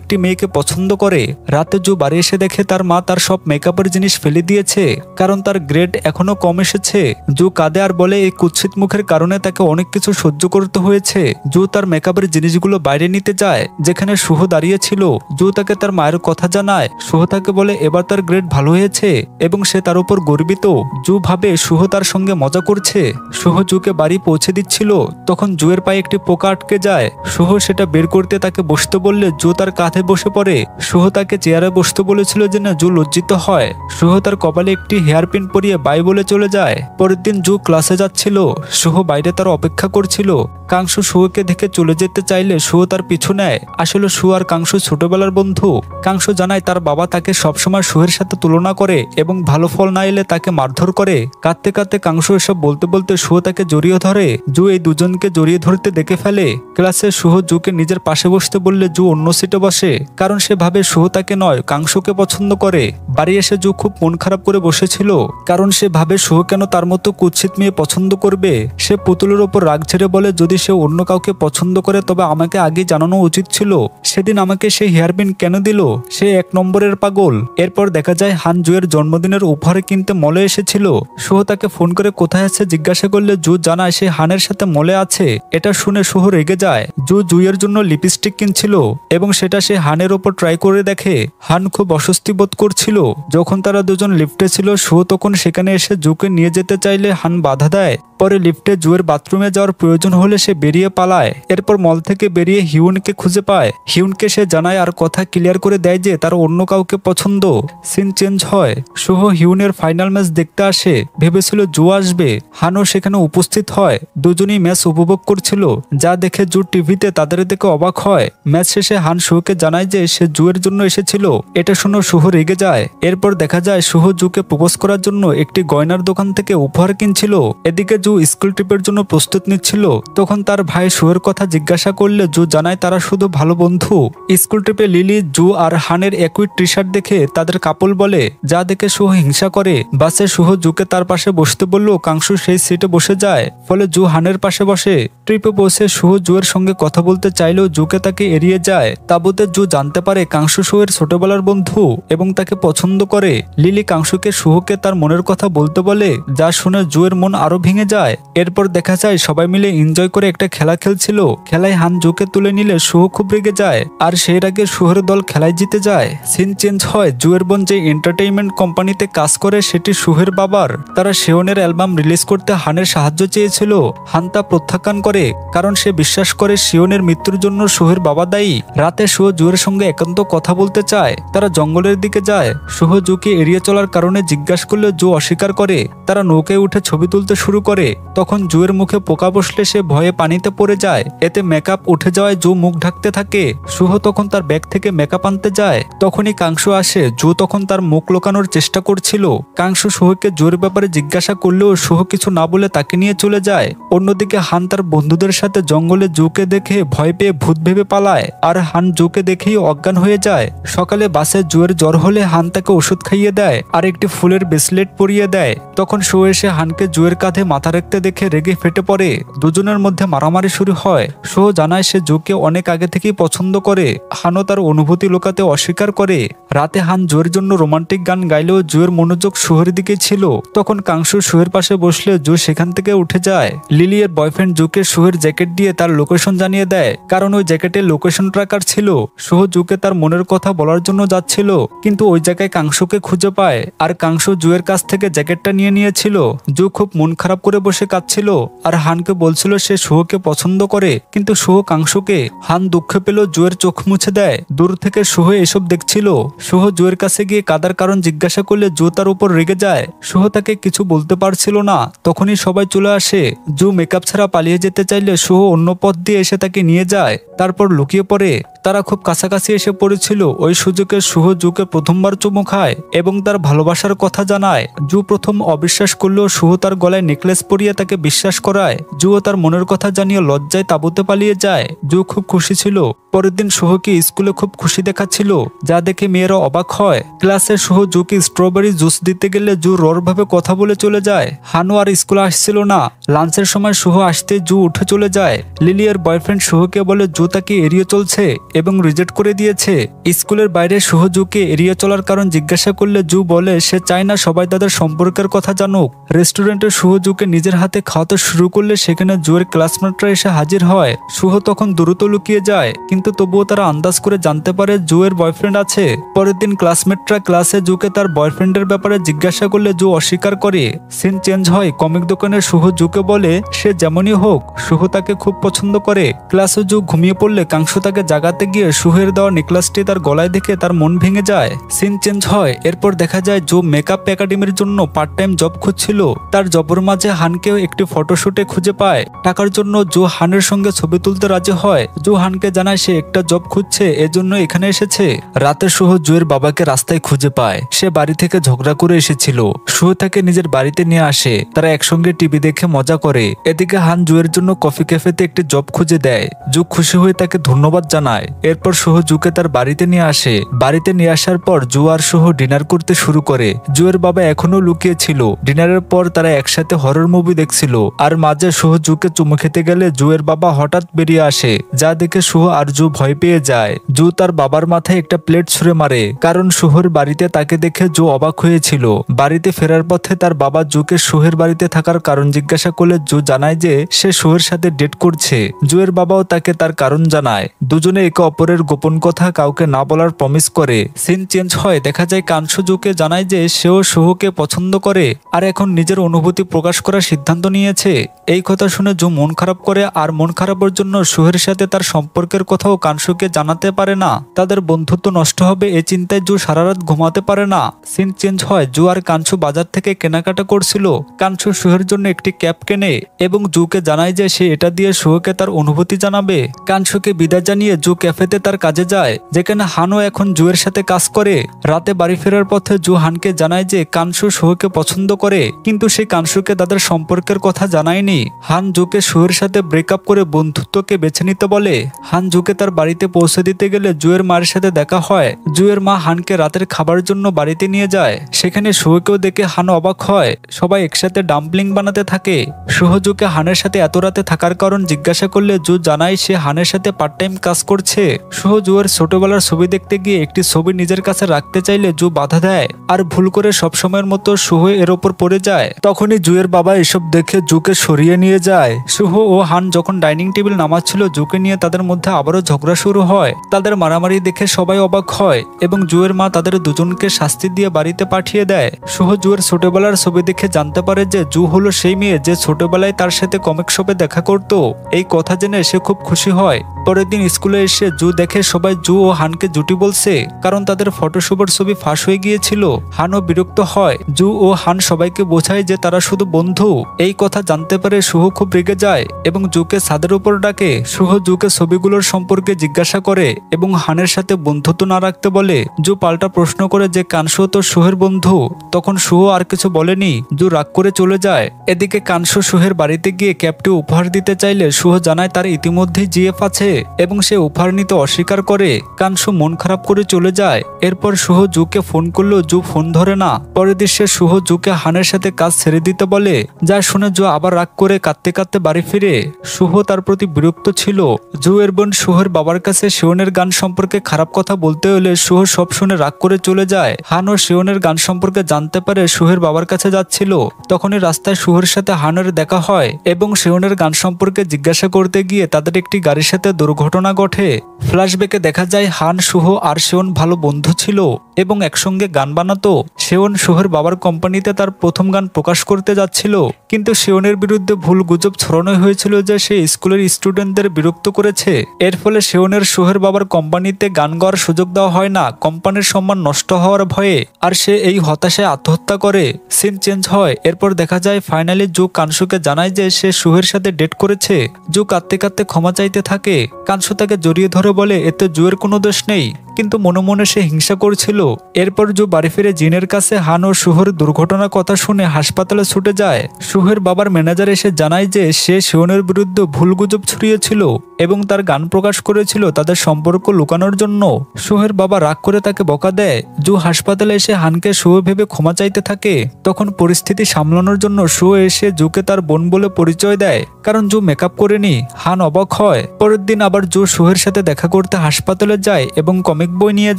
একটি মেয়েকে পছন্দ করে। রাতে জু বাড়ি এসে দেখে তার মা তার সব মেকআপের জিনিস ফেলে দিয়েছে, কারণ তার গ্রেড এখনো কম এসেছে। জু কাঁদে আর বলে এই কুৎসিত মুখের কারণে তাকে অনেক কিছু সহ্য করতে হয়েছে। জু তার মেকআপের জিনিসগুলো বাইরে নিতে যায় যেখানে শুহ দাঁড়িয়ে ছিল। জু তাকে তার মায়ের কথা জানায়। শুহ তাকে বলে এবার তার গ্রেড ভালো হয়েছে এবং সে তার উপর গর্বিত। জু ভাবে শুহ তার সঙ্গে মজা করছে। শুহ জুকে বাড়ি পৌঁছে দিচ্ছিল, তখন জুয়ের পায়ে একটি পোকা আটকে যায়। শুহ সেটা বের করতে তাকে বসতে বললে জু তার কাঁধে বসে পড়ে। শুহ তাকে চেয়ারে বসতে বলেছিল যে না, জু লজ্জিত হয়। শুহ তার কপালে একটি হেয়ার পিন পরিয়ে বাই বলে চলে যায়। পরের দিন জু ক্লাসে যাচ্ছিল। শুহ বাইরে তার অপেক্ষা করছিল। কাংশু শুহকে দেখে চলে যেতে চাইলে শুহ তার পিছু নেয়। আসলে শুহ আর কাংশু ছোটবেলার বন্ধু। কাংশু জানায় তার বাবা তাকে সবসময় শুহের সাথে তুলনা করে এবং ভালো ফল না এলে তাকে মারধর করে। কাঁদতে কাঁদতে কাংশু এসব বলতে বলতে শুহ তাকে জড়িয়ে ধরে। জু এই দুজনকে জড়িয়ে ধরতে দেখে ফেলে। ক্লাসে শুহ জুকে নিজের পাশে বসতে বললে জু অন্য সিটে বসে, কারণ সে ভাবে শুহ তাকে নয় কাংশুকে পছন্দ করে। বাড়ি এসে জু খুব মন খারাপ করে বসেছিল, কারণ সে ভাবে শুহ কেন তার মতো কুৎসিত মেয়ে পছন্দ করবে। সে পুতুলের ওপর রাগ ছেড়ে বলে যদি সে অন্য কাউকে পছন্দ করে তবে আমাকে আগে জানানো উচিত ছিল। সেদিন আমাকে সে হেয়ারপিন কেন দিল? সে এক নম্বরের পাগল। এরপর দেখা যায় হান জুয়ের জন্মদিনের উপহার কিনতে মলে এসেছিল। শুহ তাকে ফোন করে কোথায় আছে জিজ্ঞাসা করলে জু জানায় সে হানের সাথে মলে আছে। এটা শুনে শুহ রেগে যায়। জু জুয়ের জন্য লিপস্টিক কিনছিল এবং সেটা সে হানের ওপর ট্রাই করে দেখে। হান খুব অস্বস্তি বোধ করছিল। যখন তারা দুজন লিফটে ছিল, শুহ তখন সেখানে এসে জুকে নিয়ে যেতে চাইলে হান বাধা দেয়। পরে লিফটে জুয়ের বাথরুমে যাওয়ার প্রয়োজন হলে সে বেরিয়ে পালায়। এরপর মল থেকে বেরিয়ে হিউনকে খুঁজে পায়। হিউনকে সে জানায় আর কথা ক্লিয়ার করে দেয় যে তার অন্য কাউকে পছন্দ। সিন চেঞ্জ হয়। শুহ হিউনের ফাইনাল ম্যাচ দেখতে আসে। ভেবেছিল জু আসবে। হানও সেখানে উপস্থিত হয়। দুজনই ম্যাচ উপভোগ করছিল, যা দেখে জু টিভিতে তাদের দেখে অবাক হয়। ম্যাচ শেষে হান শুহকে জানায় যে সে জুয়ের জন্য এসেছিল। এটা শুনে শুহ রেগে যায়। এরপর দেখা যায় শুহ জুকে প্রপোজ করার জন্য একটি গয়নার দোকান থেকে উপহার কিনছিল। এদিকে জু স্কুল ট্রিপের জন্য প্রস্তুত নিচ্ছিল। তখন তার ভাই শুহের কথা জিজ্ঞাসা করলে জু জানায় তারা শুধু ভালো বন্ধু। স্কুল ট্রিপে লিলি, জু আর হানের একই টি শার্ট দেখে তাদের কাপল বলে, যা দেখে শুহ হিংসা করে। বাসে শুহ জুকে তার পাশে বসতে বলল, কাংশু সেই সিটে বসে যায়। ফলে জু হানের পাশে বসে। ট্রিপে বসে শুহ জুয়ের সঙ্গে কথা বলতে চাইলেও জুকে তাকে এড়িয়ে যায়। তাবুতে জু জানতে পারে কাংশু শুহের ছোটবেলার বন্ধু এবং তাকে পছন্দ করে। লিলি কাংশুকে শুহকে তার মনের কথা বলতে বলে, যা শুনে জুয়ের মন আরো ভেঙে যায়। এরপর দেখা যায় সবাই মিলে এনজয় করে একটা খেলা খেলছিল। খেলায় হান জুকে তুলে নিলে শুহ খুব রেগে যায় আর সেই আগে শুহের দল খেলায় জিতে যায়। সিন চেঞ্জ হয়। জুয়ের বোন যে এন্টারটেইনমেন্ট কোম্পানিতে কাজ করে সেটি শুহের বাবার। তারা শেওনের অ্যালবাম রিলিজ করতে হানের সাহায্য চেয়েছিল। হান তা প্রত্যাখ্যান করে, কারণ সে বিশ্বাস করে শিওনের মৃত্যুর জন্য শুহের বাবা দায়ী। রাতে শুহ জুয়ের সঙ্গে একান্ত কথা বলতে চায়। তারা জঙ্গলের দিকে যায়। শুহ জুকে এড়িয়ে চলার কারণে জিজ্ঞাসা করলে জু অস্বীকার করে। তারা নৌকায় উঠে ছবি তুলতে শুরু করে। তখন জুয়ের মুখে পোকা বসলে সে ভয়ে পানিতে পড়ে যায়। এতে মেকআপ উঠে যাওয়ায় জু মুখ ঢাকতে থাকে। শুহ তখন তার ব্যাগ থেকে মেকআপ আনতে যায়। তখনই কাংশু আসে। জু তখন তার মুখ লুকানোর চেষ্টা করছিল। কাংশু শুহকে জুয়ের ব্যাপারে জিজ্ঞাসা করলেও শুহ কিছু না বলে তাকে নিয়ে চলে যায়। অন্যদিকে হান তার বন্ধুদের সাথে জঙ্গলে জুকে দেখে ভয় পেয়ে ভূত ভেবে পালায় আর হান জুকে দেখেই অজ্ঞান হয়ে যায়। সকালে বাসে জুয়ের জ্বর হলে হান তাকে ওষুধ খাইয়ে দেয় আর একটি ফুলের ব্রেসলেট পরিয়ে দেয়। তখন শুহ এসে হানকে জুয়ের কাঁধে মাথা রাখতে দেখে রেগে ফেটে পড়ে। দুজনের মধ্যে মারামারি শুরু হয়। শুহ জানায় সে জুকে অনেক আগে থেকেই পছন্দ করে। হানও তার অনুভূতি লুকাতে অস্বীকার করে। রাতে হান জুয়ের জন্য রোমান্টিক গান গাইলেও জুয়ের মনোযোগ শুহের দিকে ছিল। তখন কাংশু শুহের পাশে বসলে জু সেখান থেকে উঠে যায়। লিলি এর বয়ফ্রেন্ড জুকে শুহের জ্যাকেট দিয়ে তার লোকেশন জানিয়ে দেয়, কারণ ওই জ্যাকেটে লোকেশন ট্র্যাকার ছিল। শুহ জুকে তার মনের কথা বলার জন্য যাচ্ছিল, কিন্তু ওই জায়গায় কাংশুকে খুঁজে পায় আর কাংশু জুয়ের কাছ থেকে জ্যাকেটটা নিয়ে নিয়েছিল। জু খুব মন খারাপ করে বসে কাঁদছিল আর হানকে বলছিল সে শুহকে পছন্দ করে, কিন্তু শুহ কাংশুকে। হান দুঃখে পেল, জুয়ের চোখ মুছে দেয়। দূর থেকে শুহ এসব দেখছিল। শুহ জুয়ের কাছে গিয়ে কাদার কারণ জিজ্ঞাসা করলে জু তার উপর রেগে যায়। শুহ তাকে কিছু বলতে পারছিল না। তখনই সবাই চলে আসে। জু মেকআপ ছাড়া পালিয়ে যেতে চাইলে শুহ অন্য পথ দিয়ে এসে তাকে নিয়ে যায়। তারপর লুকিয়ে পড়ে। তারা খুব কাছাকাছি এসে পড়েছিল। ওই সুযোগে শুভ জুকে প্রথমবার চুমু খায় এবং তার ভালোবাসার কথা জানায়। জু প্রথম অবিশ্বাস করলেও শুভ তার গলায় নেকলেস পরিয়ে তাকে বিশ্বাস করায়। জুও তার মনের কথা জানিয়ে লজ্জায় তাঁবুতে পালিয়ে যায়। জু খুব খুশি ছিল। পরের দিন শুভকে স্কুলে খুব খুশি দেখাচ্ছিল, যা দেখে মেয়েরা অবাক হয়। ক্লাসে শুভ জুকে স্ট্রবেরি জুস দিতে গেলে জু ররভাবে কথা বলে চলে যায়। হানু আর স্কুলে আসছিল না। লাঞ্চের সময় শুভ আসতে জু উঠে চলে যায়। লিলিয়ার বয়ফ্রেন্ড শুভকে বলে জু তাকে এড়িয়ে চলছে এবং রিজেক্ট করে দিয়েছে। স্কুলের বাইরে শুভ জুকে এড়িয়ে চলার কারণ জিজ্ঞাসা করলে জু বলে সে চায় না সবাই তাদের সম্পর্কের কথা জানুক। রেস্টুরেন্টে শুভ জুকে নিজের হাতে খাওয়াতে শুরু করলে সেখানে জুয়ের ক্লাসমেটরা এসে হাজির হয়। শুভ তখন দ্রুত লুকিয়ে যায়, কিন্তু তবুও তারা আন্দাজ করে জানতে পারে জুয়ের বয়ফ্রেন্ড আছে। পরের দিন ক্লাসমেটরা ক্লাসে জুকে তার বয়ফ্রেন্ডের ব্যাপারে জিজ্ঞাসা করলে জু অস্বীকার করে। সিন চেঞ্জ হয়। কমিক দোকানে শুভ জুকে বলে সে যেমনই হোক শুভ তাকে খুব পছন্দ করে। ক্লাসে জু ঘুমিয়ে পড়লে কাংশু তাকে জাগাতে গিয়ে শুভের দেওয়া নেকলেসটি তার গলায় দেখে তার মন ভেঙে যায়। সিন চেঞ্জ হয়। এরপর দেখা যায় জু মেকআপ একাডেমির জন্য পার্ট টাইম জব খুঁজছিল। তার জবের মাঝে হানকেও একটি ফটোশুটে খুঁজে পায়। টাকার জন্য জু হানের সঙ্গে ছবি তুলতে রাজি হয়। জু হানকে জানায় সে একটা জব খুঁজছে, এজন্য এখানে এসেছে। রাতে শুভ জুয়ের বাবাকে রাস্তায় খুঁজে পায়। সে বাড়ি থেকে ঝগড়া করে এসেছিল। শুভ তাকে নিজের বাড়িতে নিয়ে আসে। তারা একসঙ্গে টিভি দেখে মজা করে। এদিকে হান জুয়ের জন্য কফি ক্যাফেতে একটি জব খুঁজে দেয়। জু খুশি হয়ে তাকে ধন্যবাদ জানায়। এরপর শুভ জুকে তার বাড়িতে নিয়ে আসে। বাড়িতে নিয়ে আসার পর জু আর শুভ ডিনার করতে শুরু করে। জুয়ের বাবা এখনো লুকিয়ে ছিল। ডিনারের পর তারা একসাথে হরর মুভি দেখছিল। আর মাঝে শুভ জুকে চুমু খেতে গেলে জুয়ের বাবা হঠাৎ বেরিয়ে আসে, যা দেখে শুভ আর জু ভয় পেয়ে যায়। জু তার বাবার মাথায় একটা প্লেট ছুঁড়ে মারে, কারণ শুভর বাড়িতে তাকে দেখে জু অবাক হয়েছিল। বাড়িতে ফেরার পথে তার বাবা জুকে শুভের বাড়িতে থাকার কারণ জিজ্ঞাসা করলে জু জানায় যে সে শুভের সাথে ডেট করছে। জুয়ের বাবাও তাকে তার কারণ জানায়। দুজনে একে অপরের গোপন কথা কাউকে না বলার প্রমিস করে। সিন চেঞ্জ হয়। দেখা যায় কাংশু জুকে জানায় যে সেও শুভকে পছন্দ করে আর এখন নিজের অনুভূতি প্রকাশ করার সিদ্ধান্ত নিয়েছে। এই কথা শুনে জু মন খারাপ করে, আর মন খারাপের জন্য শুভের সাথে তার সম্পর্কের কথাও কাংশুকে জানাতে পারে না। তাদের বন্ধুত্ব নষ্ট হবে এই চিন্তায় জু সারা রাত ঘুমাতে পারে না। সিন চেঞ্জ হয়। জু আর কাংশু বাজার থেকে কেনাকাটা করছিল। কাংশু শুভের জন্য একটি ক্যাপ কেনে এবং জুকে জানায় যে সে এটা দিয়ে শুভকে তার অনুভূতি জানাবে। কাংশুকে বিদায় জানিয়ে জু ক্যাফেতে তার কাজে যায়, যেখানে হানও এখন জুয়ের সাথে কাজ করে। রাতে বাড়ি ফেরার পথে জু হানকে জানায় যে কাংশু শুভকে পছন্দ করে, কিন্তু সে কাংশুকে তাদের সম্পর্কের কথা জানায়নি। হান জুকে শুভের সাথে ব্রেকআপ করে বন্ধুত্বকে বেছে নিতে বলে। হান জুকে তার বাড়িতে পৌঁছে দিতে গেলে জুয়ের মায়ের সাথে দেখা হয়। জুয়ের মা হানকে রাতের খাবার জন্য বাড়িতে নিয়ে যায়। সেখানে শুভকেও দেখে হান অবাক হয়। সবাই একসাথে ডাম্পলিং বানাতে থাকে। শুভ জুকে হানের সাথে এত রাতে থাকার কারণ জিজ্ঞাসা করলে জু জানায় সে হানের সাথে পার্ট টাইম কাজ করছে। শুভ জুয়ের ছোটবেলার ছবি দেখতে গিয়ে একটি ছবি নিজের কাছে রাখতে চাইলে জু বাধা দেয়, আর ভুল করে সবসময়ের মতো শুভ এর ওপর পড়ে যায়। তখনই জুয়ের বাবা এসব দেখে জুকে সরিয়ে নিয়ে যায়। শুভ ও হান যখন ডাইনিং টেবিল নামাচ্ছিল জুকে নিয়ে তাদের মধ্যে আবারও ঝগড়া শুরু হয়। তাদের মারামারি দেখে সবাই অবাক হয় এবং জুয়ের মা তাদের দুজনকে শাস্তি দিয়ে বাড়িতে পাঠিয়ে দেয়। শুভ জুয়ের ছোটবেলার ছবি দেখে জানতে পারে যে জু হলো সেই মেয়ে যে ছোটবেলায় তার সাথে কমিক শপে দেখা করত। এই কথা জেনে সে খুব খুশি হয়। পরের দিন স্কুলে এসে জু দেখে সবাই জু ও হানকে জুটি বলছে, কারণ তাদের ফটোশুটের ছবি ফাঁস হয়ে গিয়েছিল। হানও বিরক্ত হয়। জু ও হান সবাইকে বোঝায় যে তারা শুধু বন্ধু। এই কথা জানতে পারে শুভ খুব রেগে যায় এবং জুকে ছাদের উপর ডাকে। শুভ জুকে ছবিগুলোর সম্পর্কে জিজ্ঞাসা করে এবং হানের সাথে বন্ধুত্ব না রাখতে বলে। জু পাল্টা প্রশ্ন করে যে কানসু তো শুভের বন্ধু। তখন শুভ আর কিছু বলেনি। জু রাগ করে চলে যায়। এদিকে কানসু শুভের বাড়িতে গিয়ে ক্যাপটি উপহার দিতে চাইলে শুভ জানায় তার ইতিমধ্যেই জিএফ আছে এবং সে উপহার নিতে অস্বীকার করে। কানসু মন খারাপ করে চলে যায়। এরপর শুভ জুকে ফোন করলেও জু ফোন ধরে না। পরের দৃশ্যে শুভ জুকে হানের সাথে কাজ ছেড়ে দিতে বলে, যা শুনে জু আবার রাগ করে কাঁদতে কাঁদতে বাড়ি ফিরে। শুভ তার প্রতি বিরক্ত ছিল। জু এর বোন শুভর বাবার কাছে শিওনের গান সম্পর্কে খারাপ কথা বলতে হলে শুভ সব শুনে রাগ করে চলে যায়। হান ও শিওনের গান সম্পর্কে জানতে পারে শুভের বাবার কাছে যাচ্ছিল। তখনই রাস্তায় শুভের সাথে হানের দেখা হয় এবং শিওনের গান সম্পর্কে জিজ্ঞাসা করতে গিয়ে তাদের একটি গাড়ির সাথে দুর্ঘটনা ঘটে। ফ্ল্যাশব্যাকে দেখা যায় হান, শুভ আর শিওন ভালো বন্ধু ছিল এবং একসঙ্গে গান বানাতো। শিওন শুভের বাবার কোম্পানিতে তার প্রথম গান প্রকাশ করতে যাচ্ছিল, কিন্তু শিওনের বিরুদ্ধে ভুল গুজব ছড়ানো হয়েছিল যে সে স্কুলের স্টুডেন্টদের বিরক্ত করেছে। এর ফলে শিওনের শুভের বাবার কোম্পানিতে গান গাওয়ার সুযোগ দেওয়া হয় না, কোম্পানির সম্মান নষ্ট হওয়ার ভয়ে, আর সে এই হতাশায় আত্মহত্যা করে। সিন চেঞ্জ হয়। এরপর দেখা যায় ফাইনালি জু কানসুকে জানায় যে সে শুভের সাথে ডেট করেছে। জু কাঁদতে কাঁদতে ক্ষমা চাইতে থাকে। কানসু তাকে জড়িয়ে ধরে বলে এতে জুয়ের কোনো দোষ নেই, কিন্তু মনে মনে সে হিংসা করছিল। এরপর জু বাড়ি ফিরে জিনের কাছে হান ও শুহর দুর্ঘটনার কথা শুনে হাসপাতালে ছুটে যায়। শুহের বাবার ম্যানেজার এসে জানায় যে সে শিওনের বিরুদ্ধে ভুল গুজব ছড়িয়েছিল এবং তার গান প্রকাশ করেছিল তাদের সম্পর্ক লুকানোর জন্য। শুহের বাবা রাগ করে তাকে বকা দেয়। জু হাসপাতালে এসে হানকে শুয়ে ভেবে ক্ষমা চাইতে থাকে। তখন পরিস্থিতি সামলানোর জন্য শুয়ে এসে জুকে তার বোন বলে পরিচয় দেয়, কারণ জু মেকআপ করেনি। হান অবাক হয়। পরের দিন আবার জু শুহের সাথে দেখা করতে হাসপাতালে যায় এবং কমিক বই নিয়ে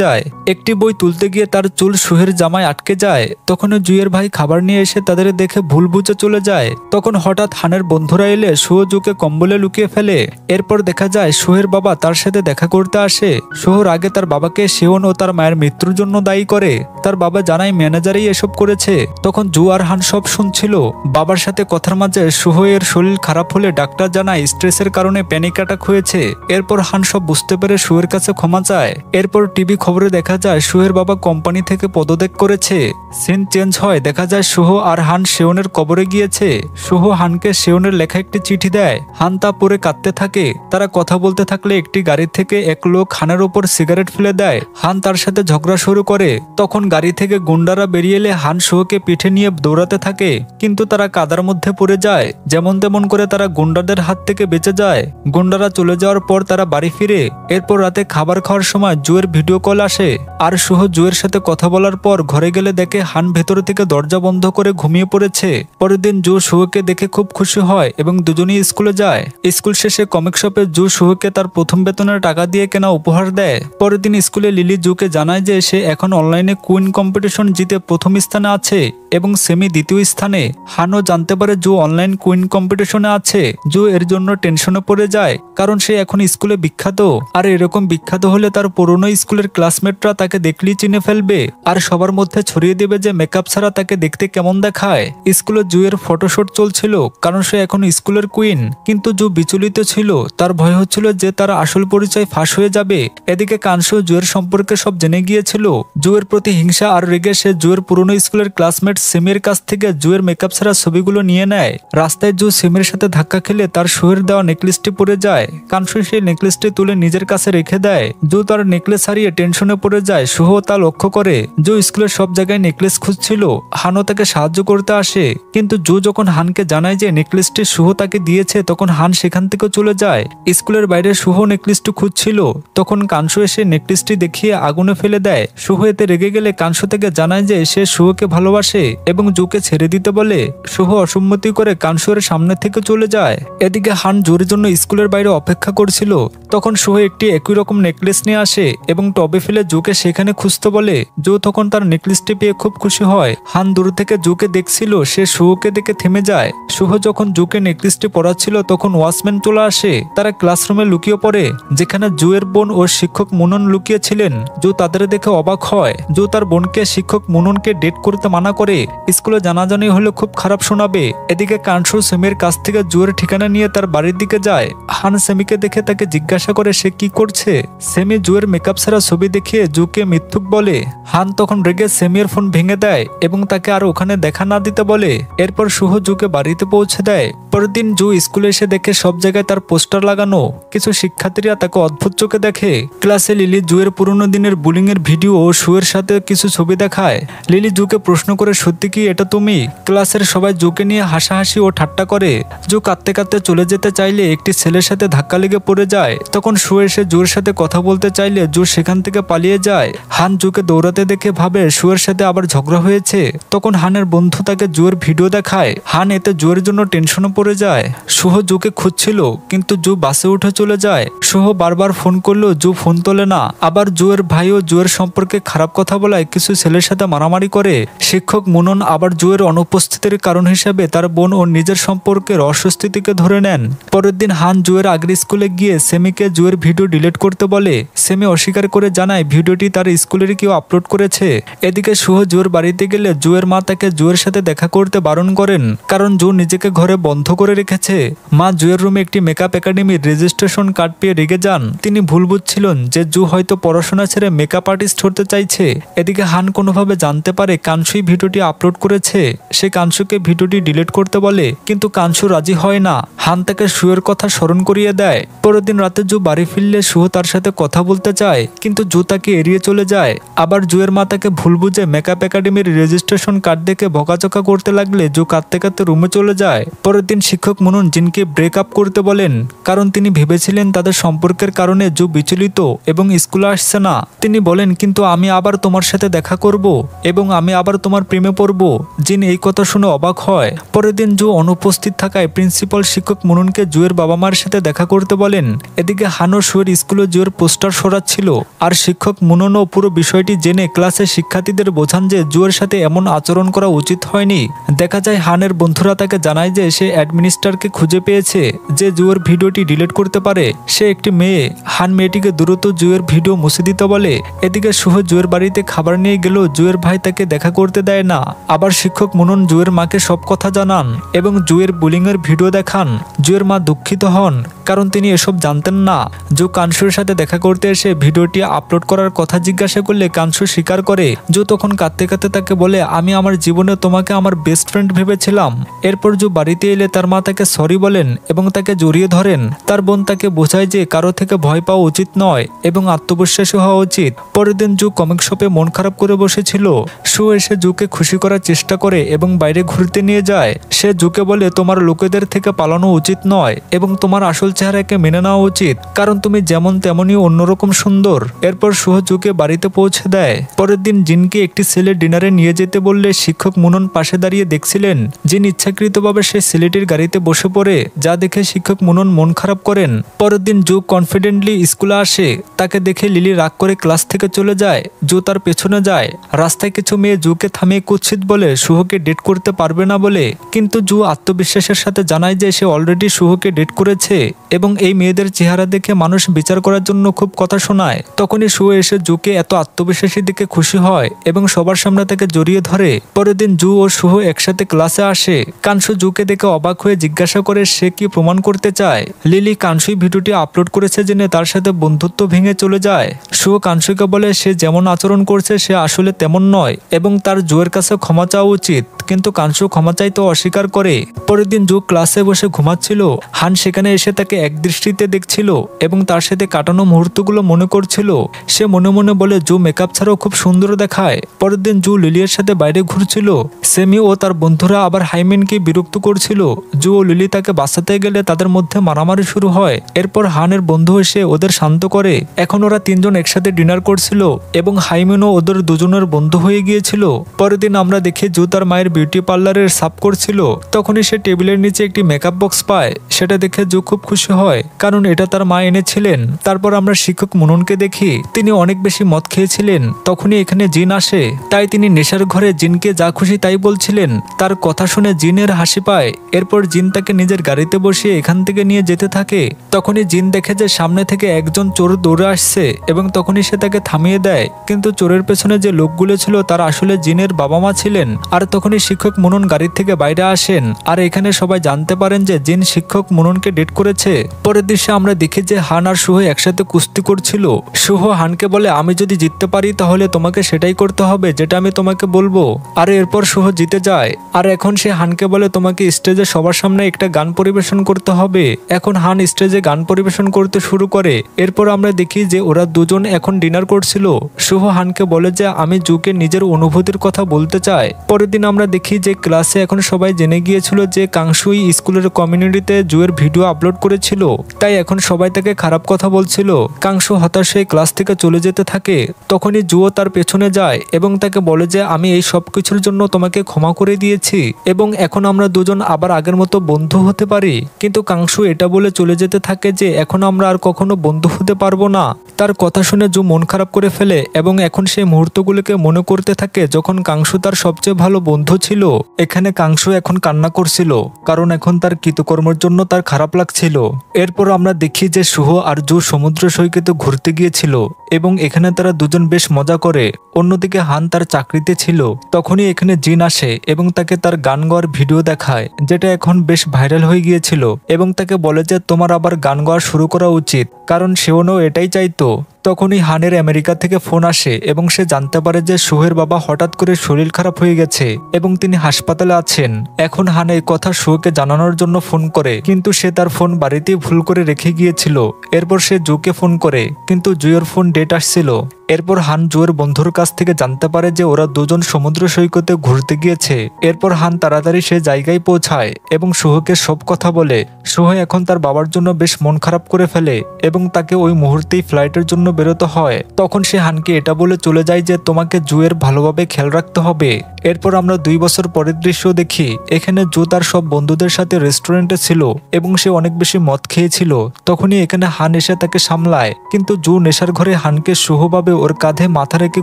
যায়। একটি বই তুলতে গিয়ে তার চুল শুহের জামায় আটকে যায়। তখন জুয়ের ভাই খাবার নিয়ে এসে তাদের দেখে ভুল বুঝে চলে যায়। তখন হঠাৎ হানের বন্ধুরা এলে শুহ জুকে কম্বলে লুকিয়ে ফেলে। এরপর দেখা যায় শুহের বাবা তার সাথে দেখা করতে আসে। শুহর আগে তার বাবাকে শিওন ও তার মায়ের মৃত্যুর জন্য দায়ী করে। তার বাবা জানায় ম্যানেজারই এসব করেছে। তখন জু আর হান সব শুনছিল। বাবার সাথে কথার মাঝে শুহের শরীর খারাপ হলে ডাক্তার জানায় স্ট্রেসের কারণে প্যানিক অ্যাটাক হয়েছে। এরপর হান সব বুঝতে পেরে শুহের কাছে ক্ষমা চায়। এরপর টিভি খবরে দেখা যায় শুহের বাবা কোম্পানি থেকে পদত্যাগ করেছে। সিন চেঞ্জ হয়, দেখা যায় শুহ আর হান শিওনের কবরে গিয়েছে। শুহ হানকে শিওনের লেখা একটি চিঠি দেয়। হান তা পড়ে কাঁদতে থাকে। তারা কথা বলতে থাকলে একটি গাড়ি থেকে এক লোক হানের ওপর সিগারেট ফেলে দেয়। হান তার সাথে ঝগড়া শুরু করে। তখন গাড়ি থেকে গুন্ডারা বেরিয়ে এলে হান শুহকে পিঠে নিয়ে দৌড়াতে থাকে, কিন্তু তারা কাদার মধ্যে পড়ে যায়। যেমন তেমন করে তারা গুন্ডাদের হাত থেকে বেঁচে যায়। গুন্ডারা চলে যাওয়ার পর তারা বাড়ি ফিরে। এরপর রাতে খাবার খাওয়ার সময় জুয়ের ভিডিও কল আসে। আর শুহ জুয়ের সাথে কথা বলার পর ঘরে গেলে দেখে হান ভেতর থেকে দরজা বন্ধ করে ঘুমিয়ে পড়েছে। পরের দিন জু শুহকে দেখে খুব খুশি হয় এবং দুজনেই স্কুলে যায়। স্কুল শেষে কমিক শপে জু শুহকে তার প্রথম বেতনের টাকা দিয়ে কেনা উপহার দেয়। পরের দিন স্কুলে লিলি জুকে জানায় যে সে এখন অনলাইনে কুইন কম্পিটিশন জিতে প্রথম স্থানে আছে এবং সেমি দ্বিতীয় স্থানে। হানও জানতে পারে জু অনলাইন কুইন কম্পিটিশনে আছে। জু এর জন্য টেনশনে পড়ে যায়, কারণ সে এখন স্কুলে বিখ্যাত। আর এরকম বিখ্যাত হলে তার পুরনো স্কুলের ক্লাসমেটরা তাকে দেখলেই চিনে ফেলবে আর সবার মধ্যে ছড়িয়ে দেবে যে মেকআপ ছাড়া তাকে দেখতে কেমন দেখায়। স্কুলে জুয়ের ফটোশুট চলছিল, কারণ সে এখন স্কুলের কুইন। কিন্তু জু বিচলিত ছিল। তার ভয় হচ্ছিল যে তার আসল পরিচয় ফাঁস হয়ে যাবে। এদিকে কানসু জুয়ের সম্পর্কে সব জেনে গিয়েছিল। জুয়ের প্রতি হিংসা আর রেগে সে জুয়ের পুরনো স্কুলের ক্লাসমেট সিমির কাছ থেকে জুয়ের মেকআপ ছাড়া ছবিগুলো নিয়ে নেয়। রাস্তায় জু সিমির সাথে ধাক্কা খেলে তার শুয়ের দেওয়া নেকলেসটি পড়ে যায়। কানসু সেই নেকলেসটি তুলে নিজের কাছে রেখে দেয়। জু তার নেকলেস হারিয়ে টেনশনে পড়ে যায়। শুহ তা লক্ষ্য করে। জু স্কুলের সব জায়গায় নেকলেস খুঁজছিল। হানও তাকে সাহায্য করতে আসে, কিন্তু জু যখন হানকে জানায় যে নেকলেসটি শুহ তাকে দিয়েছে, তখন হান সেখান থেকে চলে যায়। স্কুলের বাইরে শুহ নেকলেসটি খুঁজছিল। তখন কানসু এসে নেকলেসটি দেখিয়ে আগুনে ফেলে দেয়। শুহ এতে রেগে গেলে কানসু থেকে জানায় যে সে শুহকে ভালোবাসে এবং জুকে ছেড়ে দিতে বলে। শুহ অসম্মতি করে কানসুর সামনে থেকে চলে যায়। এদিকে হান জুর জন্য স্কুলের বাইরে অপেক্ষা করছিল। তখন শুহ একটি একই রকম নেকলেস নিয়ে আসে এবং টবে ফেলে জুকে সেখানে খুঁজতে বলে। জু তখন তার নেকলেসটি পেয়ে খুব খুশি হয়। হান দূর থেকে জুকে দেখছিল। সে শুহকে দেখে থেমে যায়। শুহ যখন জুকে নেকলেসটি পরাচ্ছিল তখন ওয়াচম্যান চলে আসে। তারা ক্লাসরুমে লুকিয়ে পড়ে, যেখানে জুয়ের বোন ও শিক্ষক মুনন লুকিয়েছিলেন। জু তাদের দেখে অবাক হয়। জু তার বোনকে শিক্ষক মুননকে ডেট করতে মানা করে। স্কুলে জানাজানি হলে খুব খারাপ শোনাবে। এদিকে কানসু সেমির কাছ থেকে জুয়ের ঠিকানা নিয়ে তার বাড়ির দিকে যায়। হান সেমিকে দেখে তাকে জিজ্ঞাসা করে সে কি করছে। সেমি জুয়ের মেকআপ ছাড়া ছবি দেখিয়ে জুকে মিথ্যুক বলে। হান তখন রেগে সেমির ফোন ভেঙে দেয় এবং তাকে আর ওখানে দেখা না দিতে বলে। এরপর শুহ জুকে বাড়িতে পৌঁছে দেয়। পরের দিন জু স্কুলে এসে দেখে সব জায়গায় তার পোস্টার লাগানো। কিছু শিক্ষার্থীরা তাকে অদ্ভুত চোখে দেখে। ক্লাসে লিলি জুয়ের পুরনো দিনের বুলিং এর ভিডিও ও শুয়ের সাথে কিছু ছবি দেখায়। লিলি জুকে প্রশ্ন করে সত্যি কি এটা তুমি? ক্লাসের সবাই জুকে নিয়ে হাসাহাসি ও ঠাট্টা করে। জু কাঁদতে কাঁদতে চলে যেতে চাইলে একটি ছেলের সাথে ধাক্কা লেগে পড়ে যায়। তখন শু এসে জুয়ের সাথে কথা বলতে চাইলে জু সেখান থেকে পালিয়ে যায়। হান জুকে দৌড়াতে দেখে ভাবে শুয়ের সাথে আবার ঝগড়া হয়েছে। তখন হানের বন্ধু তাকে জুয়ের ভিডিও দেখায়। হান এতে জুয়ের জন্য টেনশনে পড়ে যায়। শুহ জুকে খুঁজছিল, কিন্তু জু বাসে উঠে চলে যায়। শুহ বারবার ফোন করলেও জু ফোন তোলে না। আবার জুয়ের ভাই ও জুয়ের সম্পর্কে খারাপ কথা বলায় কিছু ছেলের সাথে মারামারি করে। শিক্ষক মুনন আবার জুয়ের অনুপস্থিতির কারণ হিসেবে তার বোন ও নিজের সম্পর্কের অস্বস্তিকে ধরে নেন। পরের দিন হান জুয়ের আগের স্কুলে গিয়ে সেমিকে জুয়ের ভিডিও ডিলিট করতে বলে। সেমি অস্বীকার করে জানায় ভিডিওটি তার স্কুলের কেউ আপলোড করেছে। এদিকে শুহ জুয়ের বাড়িতে গেলে জুয়ের মা তাকে জুয়ের সাথে দেখা করতে বারণ করেন, কারণ জু নিজেকে ঘরে বন্ধ করে রেখেছে। মা জুয়ের রুমে একটি মেকআপ একাডেমির রেজিস্ট্রেশন কার্ড পেয়ে রেগে যান। তিনি ভুল বুঝছিলেন যে জু হয়তো পড়াশোনা ছেড়ে মেকআপ আর্টিস্ট হতে চাইছে। এদিকে হান কোনোভাবে জানতে পারে কানসুই ভিডিওটি আপলোড করেছে। সে কানসুকে ভিডিওটি ডিলিট করতে বলে, কিন্তু কানসু রাজি হয় না। হান তাকে সুয়ের কথা স্মরণ করিয়ে দেয়। পরের দিন রাতে জু বাড়ি ফিরলে সুহ তার সাথে কথা বলতে চায়, কিন্তু জু তাকে এড়িয়ে চলে যায়। আবার জুয়ের মা তাকে ভুল বুঝে মেকআপ একাডেমির রেজিস্ট্রেশন কার্ড দেখে বকাচকা করতে লাগলে জু কাঁদতে কাঁদতে রুমে চলে যায়। পরের দিন শিক্ষক মুনুন জিনকে ব্রেক আপ করতে বলেন, কারণ তিনি ভেবেছিলেন তাদের সম্পর্কের কারণে জু বিচলিত এবং স্কুলে আসছে না। তিনি বলেন, কিন্তু আমি আবার তোমার সাথে দেখা করব এবং আমি আবার তোমার প্রেমে পড়ব। জিন এই কথা শুনে অবাক হয়। পরের দিন জু অনুপস্থিত থাকায় প্রিন্সিপাল শিক্ষক মুনুনকে জুয়ের বাবা মার সাথে দেখা করতে বলেন। এদিকে হানো সুয়ের স্কুলে জুয়ের পোস্টার সরাচ্ছিল, আর শিক্ষক মুনুনও পুরো বিষয়টি জেনে ক্লাসে শিক্ষার্থীদের বোঝান যে জুয়ের সাথে এমন আচরণ করা উচিত হয়নি। দেখা যায় হানের বন্ধুরা তাকে জানায় যে সে অ্যাডমিনিস্ট্রারকে খুঁজে পেয়েছে যে জুয়ের ভিডিওটি ডিলিট করতে পারে। সে একটি মেয়ে। হান মেয়েটিকে দ্রুত জুয়ের ভিডিও মুছে দিতে বলে। এদিকে সুহ জুয়ের বাড়িতে খাবার নিয়ে গেলেও জুয়ের ভাই তাকে দেখা করতে দেয় না। আবার শিক্ষক মুনুন জুয়ের মাকে সব কথা জানান এবং জুয়ের বুলিং এর ভিডিও দেখান। জুয়ের মা দুঃখিত হন, কারণ তিনি এসব জানতেন না। জু কানসুর সাথে দেখা করতে এসে ভিডিওটি আপলোড করার কথা জিজ্ঞাসা করলে কানসু স্বীকার করে। জু তখন কাঁদতে কাঁদতে তাকে বলে, আমি আমার জীবনে তোমাকে আমার বেস্ট ফ্রেন্ড ভেবেছিলাম। এরপর জু বাড়িতে এলে তার মা তাকে সরি বলেন এবং তাকে জড়িয়ে ধরেন। তার বোন তাকে বোঝায় যে কারো থেকে ভয় পাওয়া উচিত নয় এবং আত্মবিশ্বাসী হওয়া উচিত। পরের দিন জু কমিক শপে মন খারাপ করে বসেছিল। সু এসে জুকে খুশি করার চেষ্টা করে এবং বাইরে ঘুরতে নিয়ে যায়। সে জুকে বলে, তোমার লোকেদের থেকে পালানো উচিত নয় এবং তোমার আসল চেহারাকে মেনে নেওয়া উচিত, কারণ তুমি যেমন তেমনই অন্যরকম সুন্দর। এরপর সুহ জুকে বাড়িতে পৌঁছে দেয়। পরের দিন জিনকে একটি ছেলে ডিনারে নিয়ে যেতে বললে শিক্ষক মুনুন পাশে দাঁড়িয়ে দেখছিলেন। জিন ইচ্ছাকৃতভাবে সে ছেলেটির গাড়িতে বসে পড়ে, যা দেখে শিক্ষক মুনুন মন খারাপ করেন। পরের দিন জু কনফিডেন্টলি স্কুলে আসে। তাকে দেখে লিলি রাগ করে ক্লাস থেকে চলে যায়। জু তার পেছনে যায়। রাস্তায় কিছু মেয়ে জুকে থামিয়ে কুৎসিত বলে শুভকে ডেট করতে পারবে না বলে, কিন্তু জু আত্মবিশ্বাসের সাথে জানায় যে সে অলরেডি শুভকে ডেট করেছে এবং এই মেয়েদের চেহারা দেখে মানুষ বিচার করার জন্য খুব কথা শোনায়। তখনই শুভ এসে জুকে এত আত্মবিশ্বাসী দেখে খুশি হয় এবং সবার সামনে তাকে জড়িয়ে ধরে। পরের দিন জু ও শুভ একসাথে ক্লাসে আসে। কানসু জুকে দেখে অবাক হয়ে জিজ্ঞাসা করে সে কি প্রমাণ করতে চায়। লিলি কানসুই ভিডিওটি আপলোড করেছে জেনে তার সাথে বন্ধুত্ব ভেঙে চলে যায়। শুভ কানসুকে বলে সে যেমন আচরণ করছে সে আসলে তেমন নয় এবং তার জুয়ের কাছে ক্ষমা চাওয়া উচিত, কিন্তু কানসু ক্ষমা চাইতে অস্বীকার করে। পরের দিন জু ক্লাসে বসে ঘুমাচ্ছিল। হান সেখানে এসে তাকে একদৃষ্টিতে দেখছিল এবং তার সাথে কাটানো মুহূর্তগুলো মনে করছিল। সে মনে মনে বলে জু মেকআপ ছাড়াও খুব সুন্দর দেখায়। পরের দিন জু লিলির সাথে বাইরে ঘুরছিল। সেমি ও তার বন্ধুরা আবার হাইমেনকে বিরক্ত করছিল। জু ও লিলি তাকে বাঁচাতে গেলে তাদের মধ্যে মারামারি শুরু হয়। এরপর হানের বন্ধু এসে ওদের শান্ত করে। এখন ওরা তিনজন একসাথে ডিনার করছিল এবং হাইমেনও ওদের দুজনের বন্ধু হয়ে গিয়েছিল। পরের দিন আমরা দেখি জু তার মায়ের বিউটি পার্লারের সাফ করছিল। তখনই সে টেবিলের নিচে একটি মেকআপ বক্স পায়। সেটা দেখে জু খুব খুশি হয়, কারণ এটা তার মা এনেছিলেন। তারপর আমরা শিক্ষক মুনুনকে দেখি। তিনি অনেক বেশি মদ খেয়েছিলেন। তখনই এখানে জিন আসে। তাই তিনি নেশার ঘরে জিনকে যা খুশি তাই বলছিলেন। তার কথা শুনে জিনের হাসি পায়। এরপর জিন তাকে নিজের গাড়িতে বসিয়ে এখান থেকে নিয়ে যেতে থাকে। তখনই জিন দেখে যে সামনে থেকে একজন চোর দৌড়ে আসছে এবং তখনই সে তাকে থামিয়ে দেয়, কিন্তু চোরের পেছনে যে লোকগুলো ছিল তারা আসলে জিনের বাবা মা ছিলেন। আর তখনই শিক্ষক মুনুন গাড়ির থেকে বাইরে আসেন। আর এখানে সবাই জানতে পারেন যে জিন শিক্ষক মুনুনকে ডেট করেছে। পরের দৃশ্যে আমরা দেখি যে হান আর শুভ একসাথে কুস্তি করছিল। শুভ হানকে বলে, আমি যদি জিততে পারি তাহলে তোমাকে সেটাই করতে হবে যেটা আমি তোমাকে বলবো। আর এরপর শুভ জিতে যায়। আর এখন সে হানকে বলে, তোমাকে স্টেজে সবার সামনে একটা গান পরিবেশন করতে হবে। এখন হান স্টেজে গান পরিবেশন করতে শুরু করে। এরপর আমরা দেখি যে ওরা দুজন এখন ডিনার করছিল। শুভ হানকে বলে যে আমি জুকে নিজের অনুভূতির কথা বলতে চাই। পরের দিন আমরা দেখি যে ক্লাসে এখন সবাই জেনে গিয়েছিল যে কাংসুই স্কুলের কমিউনিটিতে জুয়ের ভিডিও আপলোড করেছিল। তাই এখন সবাই তাকে খারাপ কথা বলছিল। কাংসু হতাশ হয়ে ক্লাস থেকে চলে যেতে থাকে। তখনই জুও তার পেছনে যায় এবং তাকে বলে যে আমি এই সব কিছুর জন্য তোমাকে ক্ষমা করে দিয়েছি এবং এখন আমরা দুজন আবার আগের মতো বন্ধু হতে পারি। কিন্তু কাংসু এটা বলে চলে যেতে থাকে যে এখন আমরা আর কখনো বন্ধু হতে পারবো না। তার কথা শুনে জু মন খারাপ করে ফেলে এবং এখন সেই মুহূর্তগুলোকে মনে করতে থাকে যখন কাংসু তার সবচেয়ে ভালো বন্ধু ছিল। এখানে কাংসু এখন কান্না করছিল, কারণ এখন তার কৃতকর্মের জন্য তার খারাপ লাগছিল। এরপর আমরা দেখি যে শুভ আর জু সমুদ্র সৈকতে ঘুরতে গিয়েছিল এবং এখানে তারা দুজন বেশ মজা করে। অন্যদিকে হান তার চাকরিতে ছিল। তখনই এখানে জিন আসে এবং তাকে তার গান গাওয়ার ভিডিও দেখায়, যেটা এখন বেশ ভাইরাল হয়ে গিয়েছিল এবং তাকে বলে যে তোমার আবার গান গাওয়া শুরু করা উচিত, কারণ সেও এটাই চাইতো। তখনই হানের আমেরিকা থেকে ফোন আসে এবং সে জানতে পারে যে সুহের বাবা হঠাৎ করে শরীর খারাপ হয়ে গেছে এবং তিনি হাসপাতালে আছেন। এখন হান এই কথা সুহকে জানানোর জন্য ফোন করে, কিন্তু সে তার ফোন বাড়িতেই ভুল করে রেখে গিয়েছিল। এরপর সে জুকে ফোন করে, কিন্তু জুয়ের ফোন ডেট আসছিল। এরপর হান জুয়ের বন্ধুর কাছ থেকে জানতে পারে যে ওরা দুজন সমুদ্র সৈকতে ঘুরতে গিয়েছে। এরপর হান তাড়াতাড়ি সে জায়গায় পৌঁছায় এবং সুহকে সব কথা বলে। সুহ এখন তার বাবার জন্য বেশ মন খারাপ করে ফেলে এবং তাকে ওই মুহূর্তেই ফ্লাইটের জন্য বেরোতে হয়। তখন সে হানকে এটা বলে চলে যায় যে তোমাকে জুয়ের ভালোভাবে খেয়াল রাখতে হবে। এরপর আমরা 2 বছর পরের দৃশ্য দেখি। এখানে জু তার সব বন্ধুদের সাথে রেস্টুরেন্টে ছিল এবং সে অনেক বেশি মদ খেয়েছিল। তখনই এখানে হান এসে তাকে সামলায়, কিন্তু জু নেশার ঘরে হানকে সুহভাবে ওর কাঁধে মাথা রেখে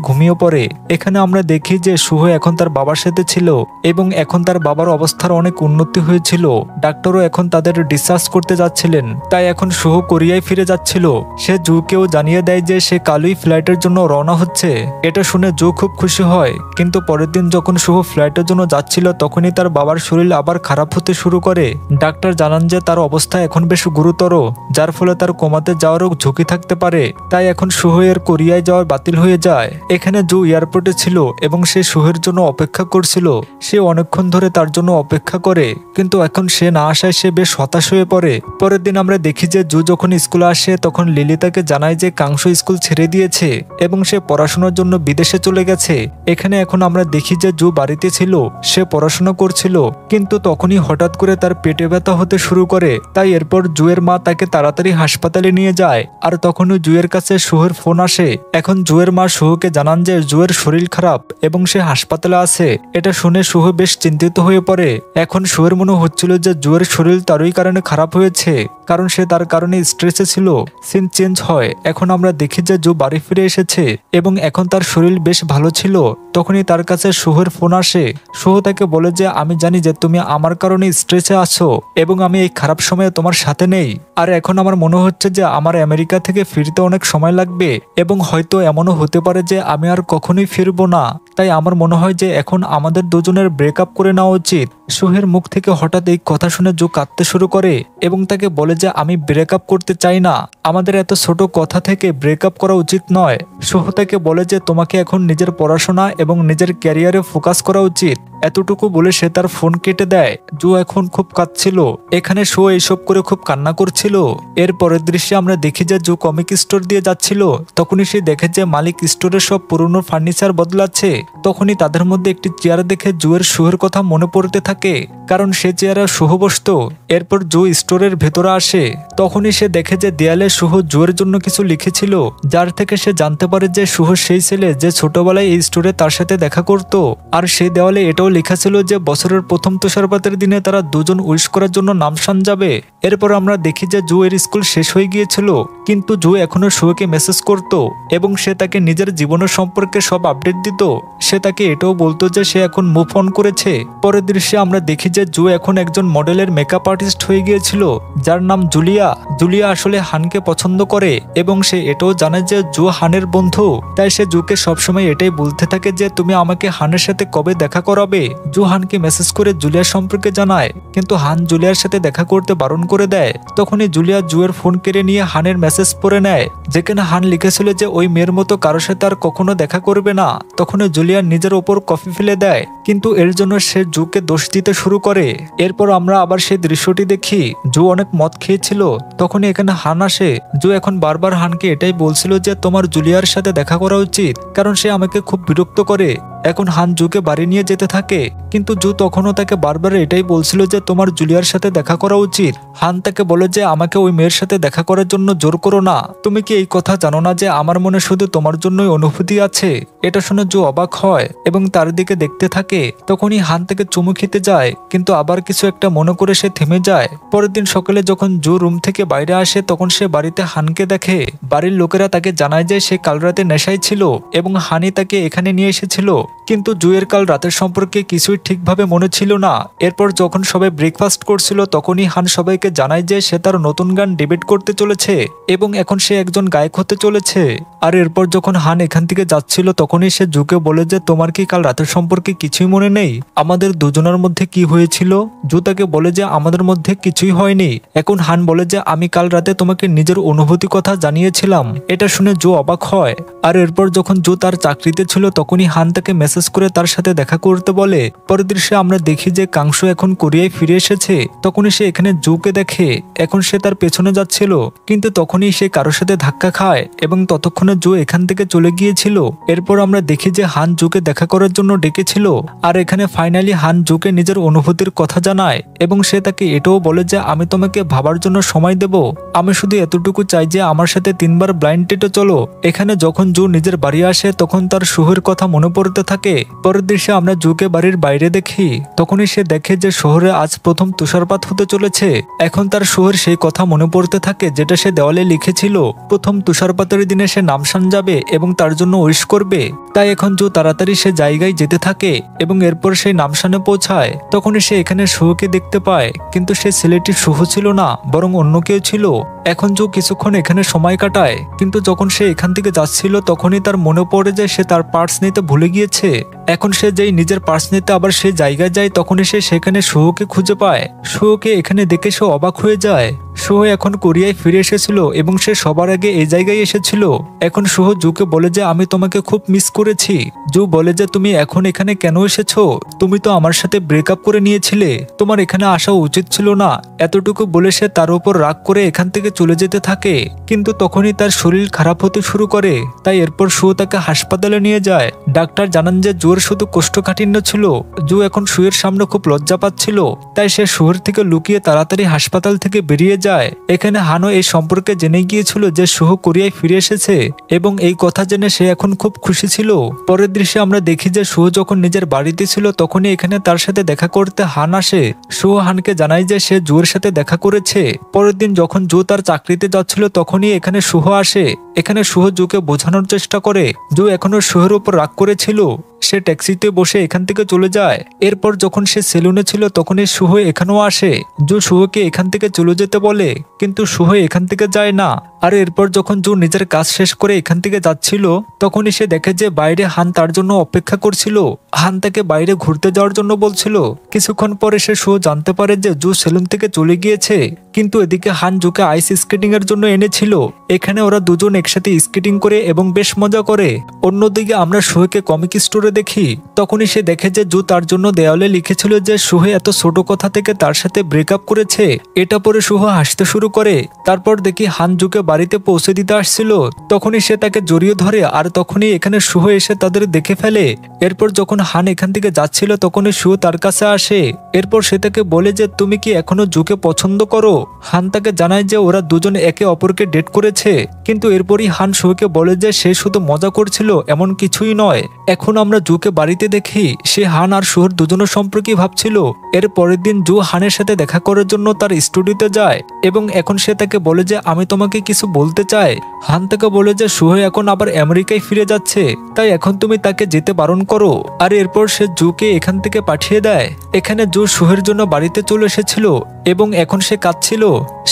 ঘুমিয়ে পড়ে। এখানে আমরা দেখি যে সুহ এখন তার বাবার সাথে ছিল এবং এখন তার বাবার অবস্থার অনেক উন্নতি হয়েছিল। ডাক্তারও এখন তাদের ডিসচার্জ করতে যাচ্ছিলেন, তাই এখন সুহ কোরিয়ায় ফিরে যাচ্ছিল। সে জুকেও জানিয়ে দেয় যে সে কালই ফ্লাইটের জন্য রওনা হচ্ছে। এটা শুনে জু খুব খুশি হয়, কিন্তু পরের দিন যখন সুহ ফ্লাইটের জন্য যাচ্ছিল তখনই তার বাবার শরীর আবার খারাপ হতে শুরু করে। ডাক্তার জানান যে তার অবস্থা এখন বেশ গুরুতর, যার ফলে তার কোমাতে যাওয়ারও ঝুঁকি থাকতে পারে। তাই এখন সুহ এর কোরিয়ায় যাওয়ার বাতিল হয়ে যায়। এখানে জু এয়ারপোর্টে ছিল এবং সে সুহের জন্য অপেক্ষা করছিল। সে অনেকক্ষণ ধরে তার জন্য অপেক্ষা করে, কিন্তু এখন সে না আসায় সে বেশ হতাশ হয়ে পড়ে। পরের দিন আমরা দেখি যে জু যখন স্কুলে আসে তখন লিলি তাকে জানায় যে কাংশু স্কুল ছেড়ে দিয়েছে এবং সে পড়াশোনার জন্য বিদেশে চলে গেছে। এখানে এখন আমরা দেখি যে জু বাড়িতে ছিল, সে পড়াশোনা করছিল, কিন্তু তখনই হঠাৎ করে তার পেটে ব্যথা হতে শুরু করে। তাই এরপর জুয়ের মা তাকে তাড়াতাড়ি হাসপাতালে নিয়ে যায়। আর তখনই জুয়ের কাছে সুহের ফোন আসে। এখন জুয়ের মা সুহকে জানান যে জুয়ের শরীর খারাপ এবং সে হাসপাতালে আছে। এটা শুনে সুহ বেশ চিন্তিত হয়ে পড়ে। এখন সুহের মনে হচ্ছিল যে জুয়ের শরীর তারই কারণে খারাপ হয়েছে, কারণ সে তার কারণে স্ট্রেসে ছিল। সিন চেঞ্জ হয়। এখন আমরা দেখি যে জু বাড়ি ফিরে এসেছে এবং এখন তার শরীর বেশ ভালো ছিল। তখনই তার কাছে সুহের ফোন আসে। সুহ তাকে বলে যে আমি জানি যে তুমি আমার কারণে স্ট্রেসে আছো এবং আমি এই খারাপ সময়ে তোমার সাথে নেই। আর এখন আমার মনে হচ্ছে যে আমার আমেরিকা থেকে ফিরতে অনেক সময় লাগবে এবং হয়তো এমনও হতে পারে যে আমি আর কখনোই ফিরবো না। তাই আমার মনে হয় যে এখন আমাদের দুজনের ব্রেকআপ করে নেওয়া উচিত। সুহের মুখ থেকে হঠাৎ এই কথা শুনে জু কাঁদতে শুরু করে এবং তাকে বলে যে আমি ব্রেকআপ করতে চাই না, আমাদের এত ছোট কথা থেকে ব্রেকআপ করা উচিত নয়। সুহ তাকে বলে যে তোমাকে এখন নিজের পড়াশোনা এবং নিজের ক্যারিয়ারে ফোকাস করা উচিত। এতটুকু বলে সে তার ফোন কেটে দেয়। জু এখন খুব কাঁদছিল। এখানে শো এইসব করে খুব কান্না করছিল। এর পরের দৃশ্যে আমরা দেখি যে জু কমিক স্টোর দিয়ে যাচ্ছিল। তখনই সে দেখে যে মালিক স্টোরের সব পুরনো ফার্নিচার বদলাচ্ছে। তখনই তাদের মধ্যে একটি চেয়ার দেখে জুয়ের সুহের কথা মনে পড়তে থাকে, কারণ সে চেয়ারে সুহ বসত। এরপর জু স্টোরের ভেতরে আসে। তখনই সে দেখে যে দেয়ালে সুহ জুয়ের জন্য কিছু লিখেছিল, যার থেকে সে জানতে পারে যে সুহ সেই ছেলে যে ছোটবেলায় এই স্টোরে তার সাথে দেখা করত। আর সেই দেওয়ালে এটাও লেখা ছিল যে বছরের প্রথম তুষারপাতের দিনে তারা দুজন উইশ করার জন্য নামসান যাবে। এরপর আমরা দেখি যে জু এর স্কুল শেষ হয়ে গিয়েছিল, কিন্তু জু এখনো সুহকে মেসেজ করত এবং সে তাকে নিজের জীবনের সম্পর্কে সব আপডেট দিত। সে তাকে এটাও বলতো যে সে এখন মুভ অন করেছে। পরের দৃশ্যে আমরা দেখি যে জু এখন একজন মডেলের মেকআপ আর্টিস্ট হয়ে গিয়েছিল, যার নাম জুলিয়া। জুলিয়া আসলে হানকে পছন্দ করে এবং সে এটাও জানে যে জু হানের বন্ধু। তাই সে জুকে সবসময় এটাই বলতে থাকে যে তুমি আমাকে হানের সাথে কবে দেখা করাবে। জু হানকে মেসেজ করে জুলিয়ার সম্পর্কে জানায়, কিন্তু হান জুলিয়ার সাথে দেখা করতে বারণ করে দেয়। তখনই জুলিয়া জুয়ের ফোন কেড়ে নিয়ে হানের মেসেজ পড়ে নেয়, যেখানে হান লিখেছিল যে ওই মেয়ের মতো কারোর সাথে আর কখনো দেখা করবে না। তখনই জুলিয়া নিজের ওপর কফি ফেলে দেয়, কিন্তু এর জন্য সে জুকে দোষ দিতে শুরু করে। এরপর আমরা আবার সেই দৃশ্যটি দেখি। জু অনেক মদ খেয়েছিল। তখনই এখানে হান আসে। জু এখন বারবার হানকে এটাই বলছিল যে তোমার জুলিয়ার সাথে দেখা করা উচিত, কারণ সে আমাকে খুব বিরক্ত করে। এখন হান জুকে বাড়ি নিয়ে যেতে থাকে, কিন্তু জু তখনও তাকে বারবার এটাই বলছিল যে তোমার জুলিয়ার সাথে দেখা করা উচিত। হান তাকে বলে যে আমাকে ওই মেয়ের সাথে দেখা করার জন্য জোর করো না। তুমি কি এই কথা জানো না যে আমার মনে শুধু তোমার জন্যই অনুভূতি আছে? এটা শুনে জু অবাক হয় এবং তার দিকে দেখতে থাকে। তখনই হান তাকে চুমু খেতে যায়, কিন্তু আবার কিছু একটা মনে করে সে থেমে যায়। পরের দিন সকালে যখন জু রুম থেকে বাইরে আসে তখন সে বাড়িতে হানকে দেখে। বাড়ির লোকেরা তাকে জানায় যে সে কাল রাতে নেশায় ছিল এবং হানি তাকে এখানে নিয়ে এসেছিল। কিন্তু জুয়ের কাল রাতের সম্পর্কে কিছুই ঠিকভাবে মনে ছিল না। এরপর যখন সবাই ব্রেকফাস্ট করছিল তখনই হান সবাইকে জানায় যে সে তার নতুন গান ডেবিট করতে চলেছে এবং এখন সে একজন গায়ক হতে চলেছে। আর এরপর যখন হান এখান থেকে যাচ্ছিল তখনই সে জুকে বলে যে তোমার কি কাল রাতের সম্পর্কে কিছুই মনে নেই, আমাদের দুজনের মধ্যে কি হয়েছিল? জু তাকে বলে যে আমাদের মধ্যে কিছুই হয়নি। এখন হান বলে যে আমি কাল রাতে তোমাকে নিজের অনুভূতি কথা জানিয়েছিলাম। এটা শুনে জু অবাক হয়। আর এরপর যখন জু তার চাকরিতে ছিল তখনই হান তাকে মেসেজ করে তার সাথে দেখা করতে বলে। পরের দৃশ্যে আমরা দেখি যে কাংশু এখন কোরিয়ায় ফিরে এসেছে। তখনই সে এখানে জুকে দেখে। এখন সে তার পেছনে যাচ্ছিল, কিন্তু তখনই সে কারোর সাথে ধাক্কা খায় এবং ততক্ষণে জু এখান থেকে চলে গিয়েছিল। এরপর আমরা দেখি যে হান জুকে দেখা করার জন্য ডেকেছিল। আর এখানে ফাইনালি হান জুকে নিজের অনুভূতির কথা জানায় এবং সে তাকে এটাও বলে যে আমি তোমাকে ভাবার জন্য সময় দেব, আমি শুধু এতটুকু চাই যে আমার সাথে 3 বার ব্লাইন্ড ডেটে চলো। এখানে যখন জু নিজের বাড়ি আসে তখন তার শহরের কথা মনে পড়তে থাকে। পরের দৃশ্যে আমরা জুকে বাড়ির বাইরে দেখি। তখনই সে দেখে যে শহরে আজ প্রথম তুষারপাত হতে চলেছে। এখন তার শহর সেই কথা মনে পড়তে থাকে যেটা সে দেওয়ালে লিখেছিল। প্রথম তুষারপাতের দিনে সে নামসান যাবে এবং তার জন্য উইশ করবে। তাই এখন জু তাড়াতাড়ি সে জায়গায় যেতে থাকে এবং এরপর সেই নামসানে পৌঁছায়। তখনই সে এখানে শুহকে দেখতে পায়, কিন্তু সে ছেলেটি শুহ ছিল না, বরং অন্য কেউ ছিল। এখন জু কিছুক্ষণ এখানে সময় কাটায়, কিন্তু যখন সে এখান থেকে যাচ্ছিল তখনই তার মনে পড়ে যে সে তার পার্স নিতে ভুলে গিয়েছে। এখন সে যেই নিজের পার্স নিতে আবার সে জায়গায় যায় তখনই সে সেখানে শুহকে খুঁজে পায়। শুহকে এখানে দেখে সে অবাক হয়ে যায়। শুহ এখন কোরিয়ায় ফিরে এসেছিল এবং সে সবার আগে এই জায়গায় এসেছিল। এখন শুহ জুকে বলে যে আমি তোমাকে খুব মিস করেছি। জু বলে যে তুমি এখন এখানে কেন এসেছো? তুমি তো আমার সাথে ব্রেকআপ করে নিয়েছিলে, তোমার এখানে আসা উচিত ছিল না। এতটুকু বলে সে তার উপর রাগ করে এখান থেকে চলে যেতে থাকে। কিন্তু তখনই তার শরীর খারাপ হতে শুরু করে। তাই এরপর শুহ তাকে হাসপাতালে নিয়ে যায়। ডাক্তার জানান যে জুর শুধু কোষ্ঠকাঠিন্য ছিল। জু এখন শুয়ের সামনে খুব লজ্জা পাচ্ছিল, তাই সে শুয়ের থেকে লুকিয়ে তাড়াতাড়ি হাসপাতাল থেকে বেরিয়ে যায়। এখানে হানো এই সম্পর্কে জেনে গিয়েছিল যে শুহ কোরিয়ায় ফিরে এসেছে এবং এই কথা জেনে সে এখন খুব খুশি ছিল। পরের দৃশ্যে আমরা দেখি যে শুহ যখন নিজের বাড়িতে ছিল তখনই এখানে তার সাথে দেখা করতে হান আসে। শুহ হানকে জানায় যে সে জুয়ের সাথে দেখা করেছে। পরের দিন যখন জু তার চাকরিতে যাচ্ছিল তখনই এখানে শুহ আসে। এখানে শুহ জুকে বোঝানোর চেষ্টা করে। জু এখনো শুহের উপর রাগ করেছিল। সে ট্যাক্সিতে বসে এখান থেকে চলে যায়। এরপর যখন সে সেলুনে ছিল তখনই শুহ এখানেও আসে। জু শুহকে এখান থেকে চলে যেতে বলে, কিন্তু শুহ এখান থেকে যায় না। আর এরপর যখন জু নিজের কাজ শেষ করে এখান থেকে যাচ্ছিল তখনই সে দেখে যে বাইরে হান তার জন্য অপেক্ষা করছিল। হান তাকে বাইরে ঘুরতে যাওয়ার জন্য বলছিল। কিছুক্ষণ পরে সে শুহ জানতে পারে যে জু সেলুন থেকে চলে গিয়েছে, কিন্তু এদিকে হান জুকে আইস স্কেটিং এর জন্য এনেছিল। এখানে ওরা দুজন একসাথে স্কেটিং করে এবং বেশ মজা করে। অন্যদিকে আমরা শুহকে কমিক স্টোরে দেখি। তখনই সে দেখে যে জু তার জন্য দেওয়ালে লিখেছিল যে শুহ এত ছোট কথা থেকে তার সাথে ব্রেকআপ করেছে। এটা পরে শুহ হাসতে শুরু করে। তারপর দেখি হান জুকে বাড়িতে পৌঁছে দিতে আসছিল। তখনই সে তাকে জড়িয়ে ধরে আর তখনই এখানে শুহ এসে তাদের দেখে ফেলে। এরপর যখন হান এখান থেকে যাচ্ছিল তখনই শুহ তার কাছে আসে। এরপর সে তাকে বলে যে তুমি কি এখনো জুকে পছন্দ করো? হান তাকে জানায় যে ওরা দুজন একে অপরকে ডেট করেছে, কিন্তু এরপরই হান শুহকে বলে যে সে শুধু মজা করছিল, এমন কিছুই নয়। এখন আমরা জুকে বাড়িতে দেখি সে হান আর শুহর দুজনের সম্পর্কে ভাবছিল। এর পরের দিন জু হানের সাথে দেখা করার জন্য তার স্টুডিওতে যায় এবং এখন সে তাকে বলে যে আমি তোমাকে কিছু বলতে চাই। হান তাকে বলে যে শুহ এখন আবার আমেরিকায় ফিরে যাচ্ছে, তাই এখন তুমি তাকে যেতে বারণ করো। আর এরপর সে জুকে এখান থেকে পাঠিয়ে দেয়। এখানে জু শুহের জন্য বাড়িতে চলে এসেছিল এবং এখন সে কাঁদছিল।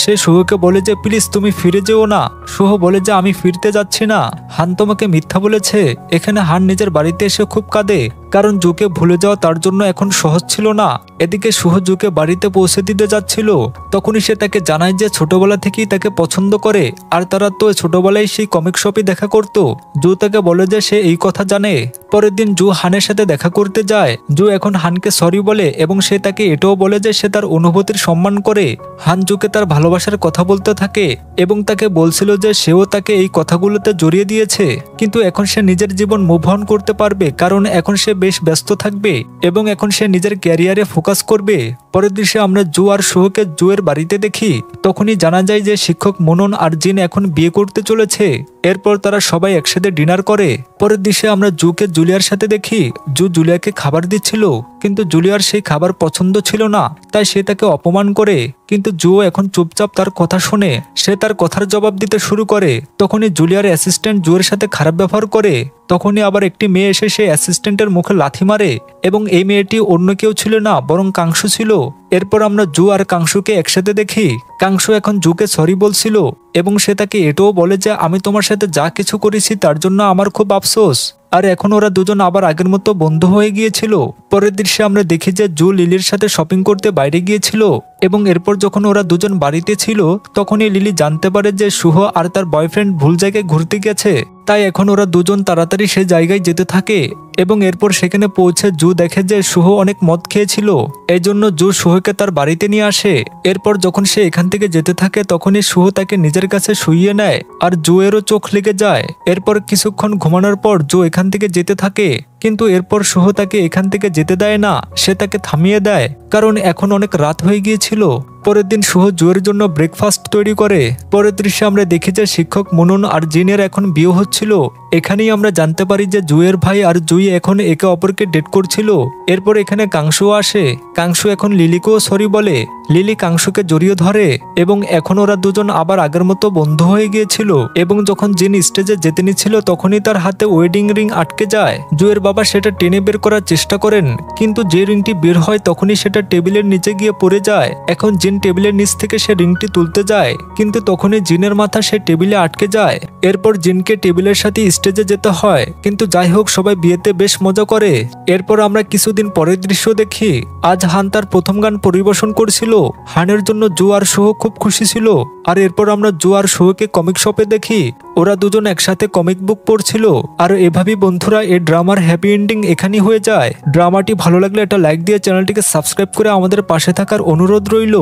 সে শুহকে বলে যে প্লিজ তুমি ফিরে যেও না। শুহ বলে যে আমি ফিরতে যাচ্ছি না, হান তোমাকে মিথ্যা বলেছে। এখানে হান নিজের বাড়িতে এসে খুব কাঁদে, কারণ জুকে ভুলে যাওয়া তার জন্য এখন সহজ ছিল না। এদিকে শুহ জুকে বাড়িতে পৌঁছে দিতে যাচ্ছিল তখনই সে তাকে জানায় যে ছোটবেলা থেকেই তাকে পছন্দ করে আর তারা তো ছোটবেলায় সেই কমিক শপে দেখা করত। জু তাকে বলে যে সে এই কথা জানে। পরের দিন জু হানের সাথে দেখা করতে যায়। জু এখন হানকে সরি বলে এবং সে তাকে এটাও বলে যে সে তার অনুভূতির সম্মান করে। হান জুকে তার ভালোবাসার কথা বলতে থাকে এবং তাকে বলছিল যে সেও তাকে এই কথাগুলোতে জড়িয়ে দিয়েছে, কিন্তু এখন সে নিজের জীবন মুভ অন করতে পারবে কারণ এখন সে বেশ ব্যস্ত থাকবে এবং এখন সে নিজের ক্যারিয়ারে ফোকাস করবে। পরের দৃশ্যে আমরা জু আর শুহকে জুয়ের বাড়িতে দেখি। তখনই জানা যায় যে শিক্ষক মনন আর জিন এখন বিয়ে করতে চলেছে। এরপর তারা সবাই একসাথে ডিনার করে। পরের দৃশ্যে আমরা জুকে জুলিয়ার সাথে দেখি। জু জুলিয়াকে খাবার দিচ্ছিল, কিন্তু জুলিয়ার সেই খাবার পছন্দ ছিল না, তাই সে তাকে অপমান করে। কিন্তু জুও এখন চুপচাপ তার কথা শুনে সে তার কথার জবাব দিতে শুরু করে। তখনই জুলিয়ার অ্যাসিস্ট্যান্ট জুয়ের সাথে খারাপ ব্যবহার করে। তখনই আবার একটি মেয়ে এসে সেই অ্যাসিস্ট্যান্টের মুখে লাথি মারে, এবং এই মেয়েটি অন্য কেউ ছিল না, বরং কাংশু ছিল। এরপর আমরা জু আর কাংশুকে একসাথে দেখি। কাংশু এখন জুকে সরি বলছিল, এবং সে তাকে এটাও বলে যে আমি তোমার সাথে যা কিছু করেছি তার জন্য আমার খুব আফসোস। আর এখন ওরা দুজন আবার আগের মতো বন্ধু হয়ে গিয়েছিল। পরের দৃশ্যে আমরা দেখি যে জু লিলির সাথে শপিং করতে বাইরে গিয়েছিল, এবং এরপর যখন ওরা দুজন বাড়িতে ছিল তখনই লিলি জানতে পারে যে শুভ আর তার বয়ফ্রেন্ড ভুল জায়গায় ঘুরতে গেছে। তাই এখন ওরা দুজন তাড়াতাড়ি সে জায়গায় যেতে থাকে, এবং এরপর সেখানে পৌঁছে জু দেখে যে শুভ অনেক মদ খেয়েছিল। এই জন্য জু শুভকে তার বাড়িতে নিয়ে আসে। এরপর যখন সে এখান থেকে যেতে থাকে তখনই শুভ তাকে নিজের কাছে শুইয়ে নেয়, আর জুয়েরও চোখ লেগে যায়। এরপর কিছুক্ষণ ঘুমানোর পর জু এখান থেকে যেতে থাকে, কিন্তু এরপর শুভ তাকে এখান থেকে যেতে দেয় না, সে তাকে থামিয়ে দেয়, কারণ এখন অনেক রাত হয়ে গিয়েছিল। পরের দিন শুভ জুয়ের জন্য ব্রেকফাস্ট তৈরি করে। পরের দৃশ্যে আমরা দেখি যে শিক্ষক মুনন আর জিনের এখন বিয়ে হচ্ছিল। এখানেই আমরা জানতে পারি যে জুয়ের ভাই আর জুই এখন একে অপরকে ডেট করছিল। এরপর এখানে কাংশু আসে। কাংশু এখন লিলিকেও সরি বলে। লিলি কাংশুকে জড়িয়ে ধরে, এবং এখন ওরা দুজন আবার আগের মতো বন্ধু হয়ে গিয়েছিল। এবং যখন জিন স্টেজে যেতে নিচ্ছিল তখনই তার হাতে ওয়েডিং রিং আটকে যায়। জুয়ের বাবা সেটা টেনে বের করার চেষ্টা করেন, কিন্তু যে রিংটি বের হয় তখনই সেটা টেবিলের নিচে গিয়ে পড়ে যায়। এখন জিন টেবিলের নিচ থেকে সে রিংটি তুলতে যায়, কিন্তু তখনই জিনের মাথা সে টেবিলে আটকে যায়। এরপর জিনকে টেবিলের সাথে স্টেজে যেতে হয়, কিন্তু যাই হোক সবাই বিয়েতে বেশ মজা করে। এরপর আমরা কিছুদিন পরের দৃশ্য দেখি। আজ হান তার প্রথম গান পরিবেশন করছিল। হানের জন্য জু আর শুহ খুব খুশি ছিল। আর এরপর আমরা জু আর শুহকে কমিক শপে দেখি। ওরা দুজন একসাথে কমিক বুক পড়ছিল। আর এভাবেই বন্ধুরা এই ড্রামার হ্যাপি এন্ডিং এখানেই হয়ে যায়। ড্রামাটি ভালো লাগলে একটা লাইক দিয়ে চ্যানেলটিকে সাবস্ক্রাইব করে আমাদের পাশে থাকার অনুরোধ রইল।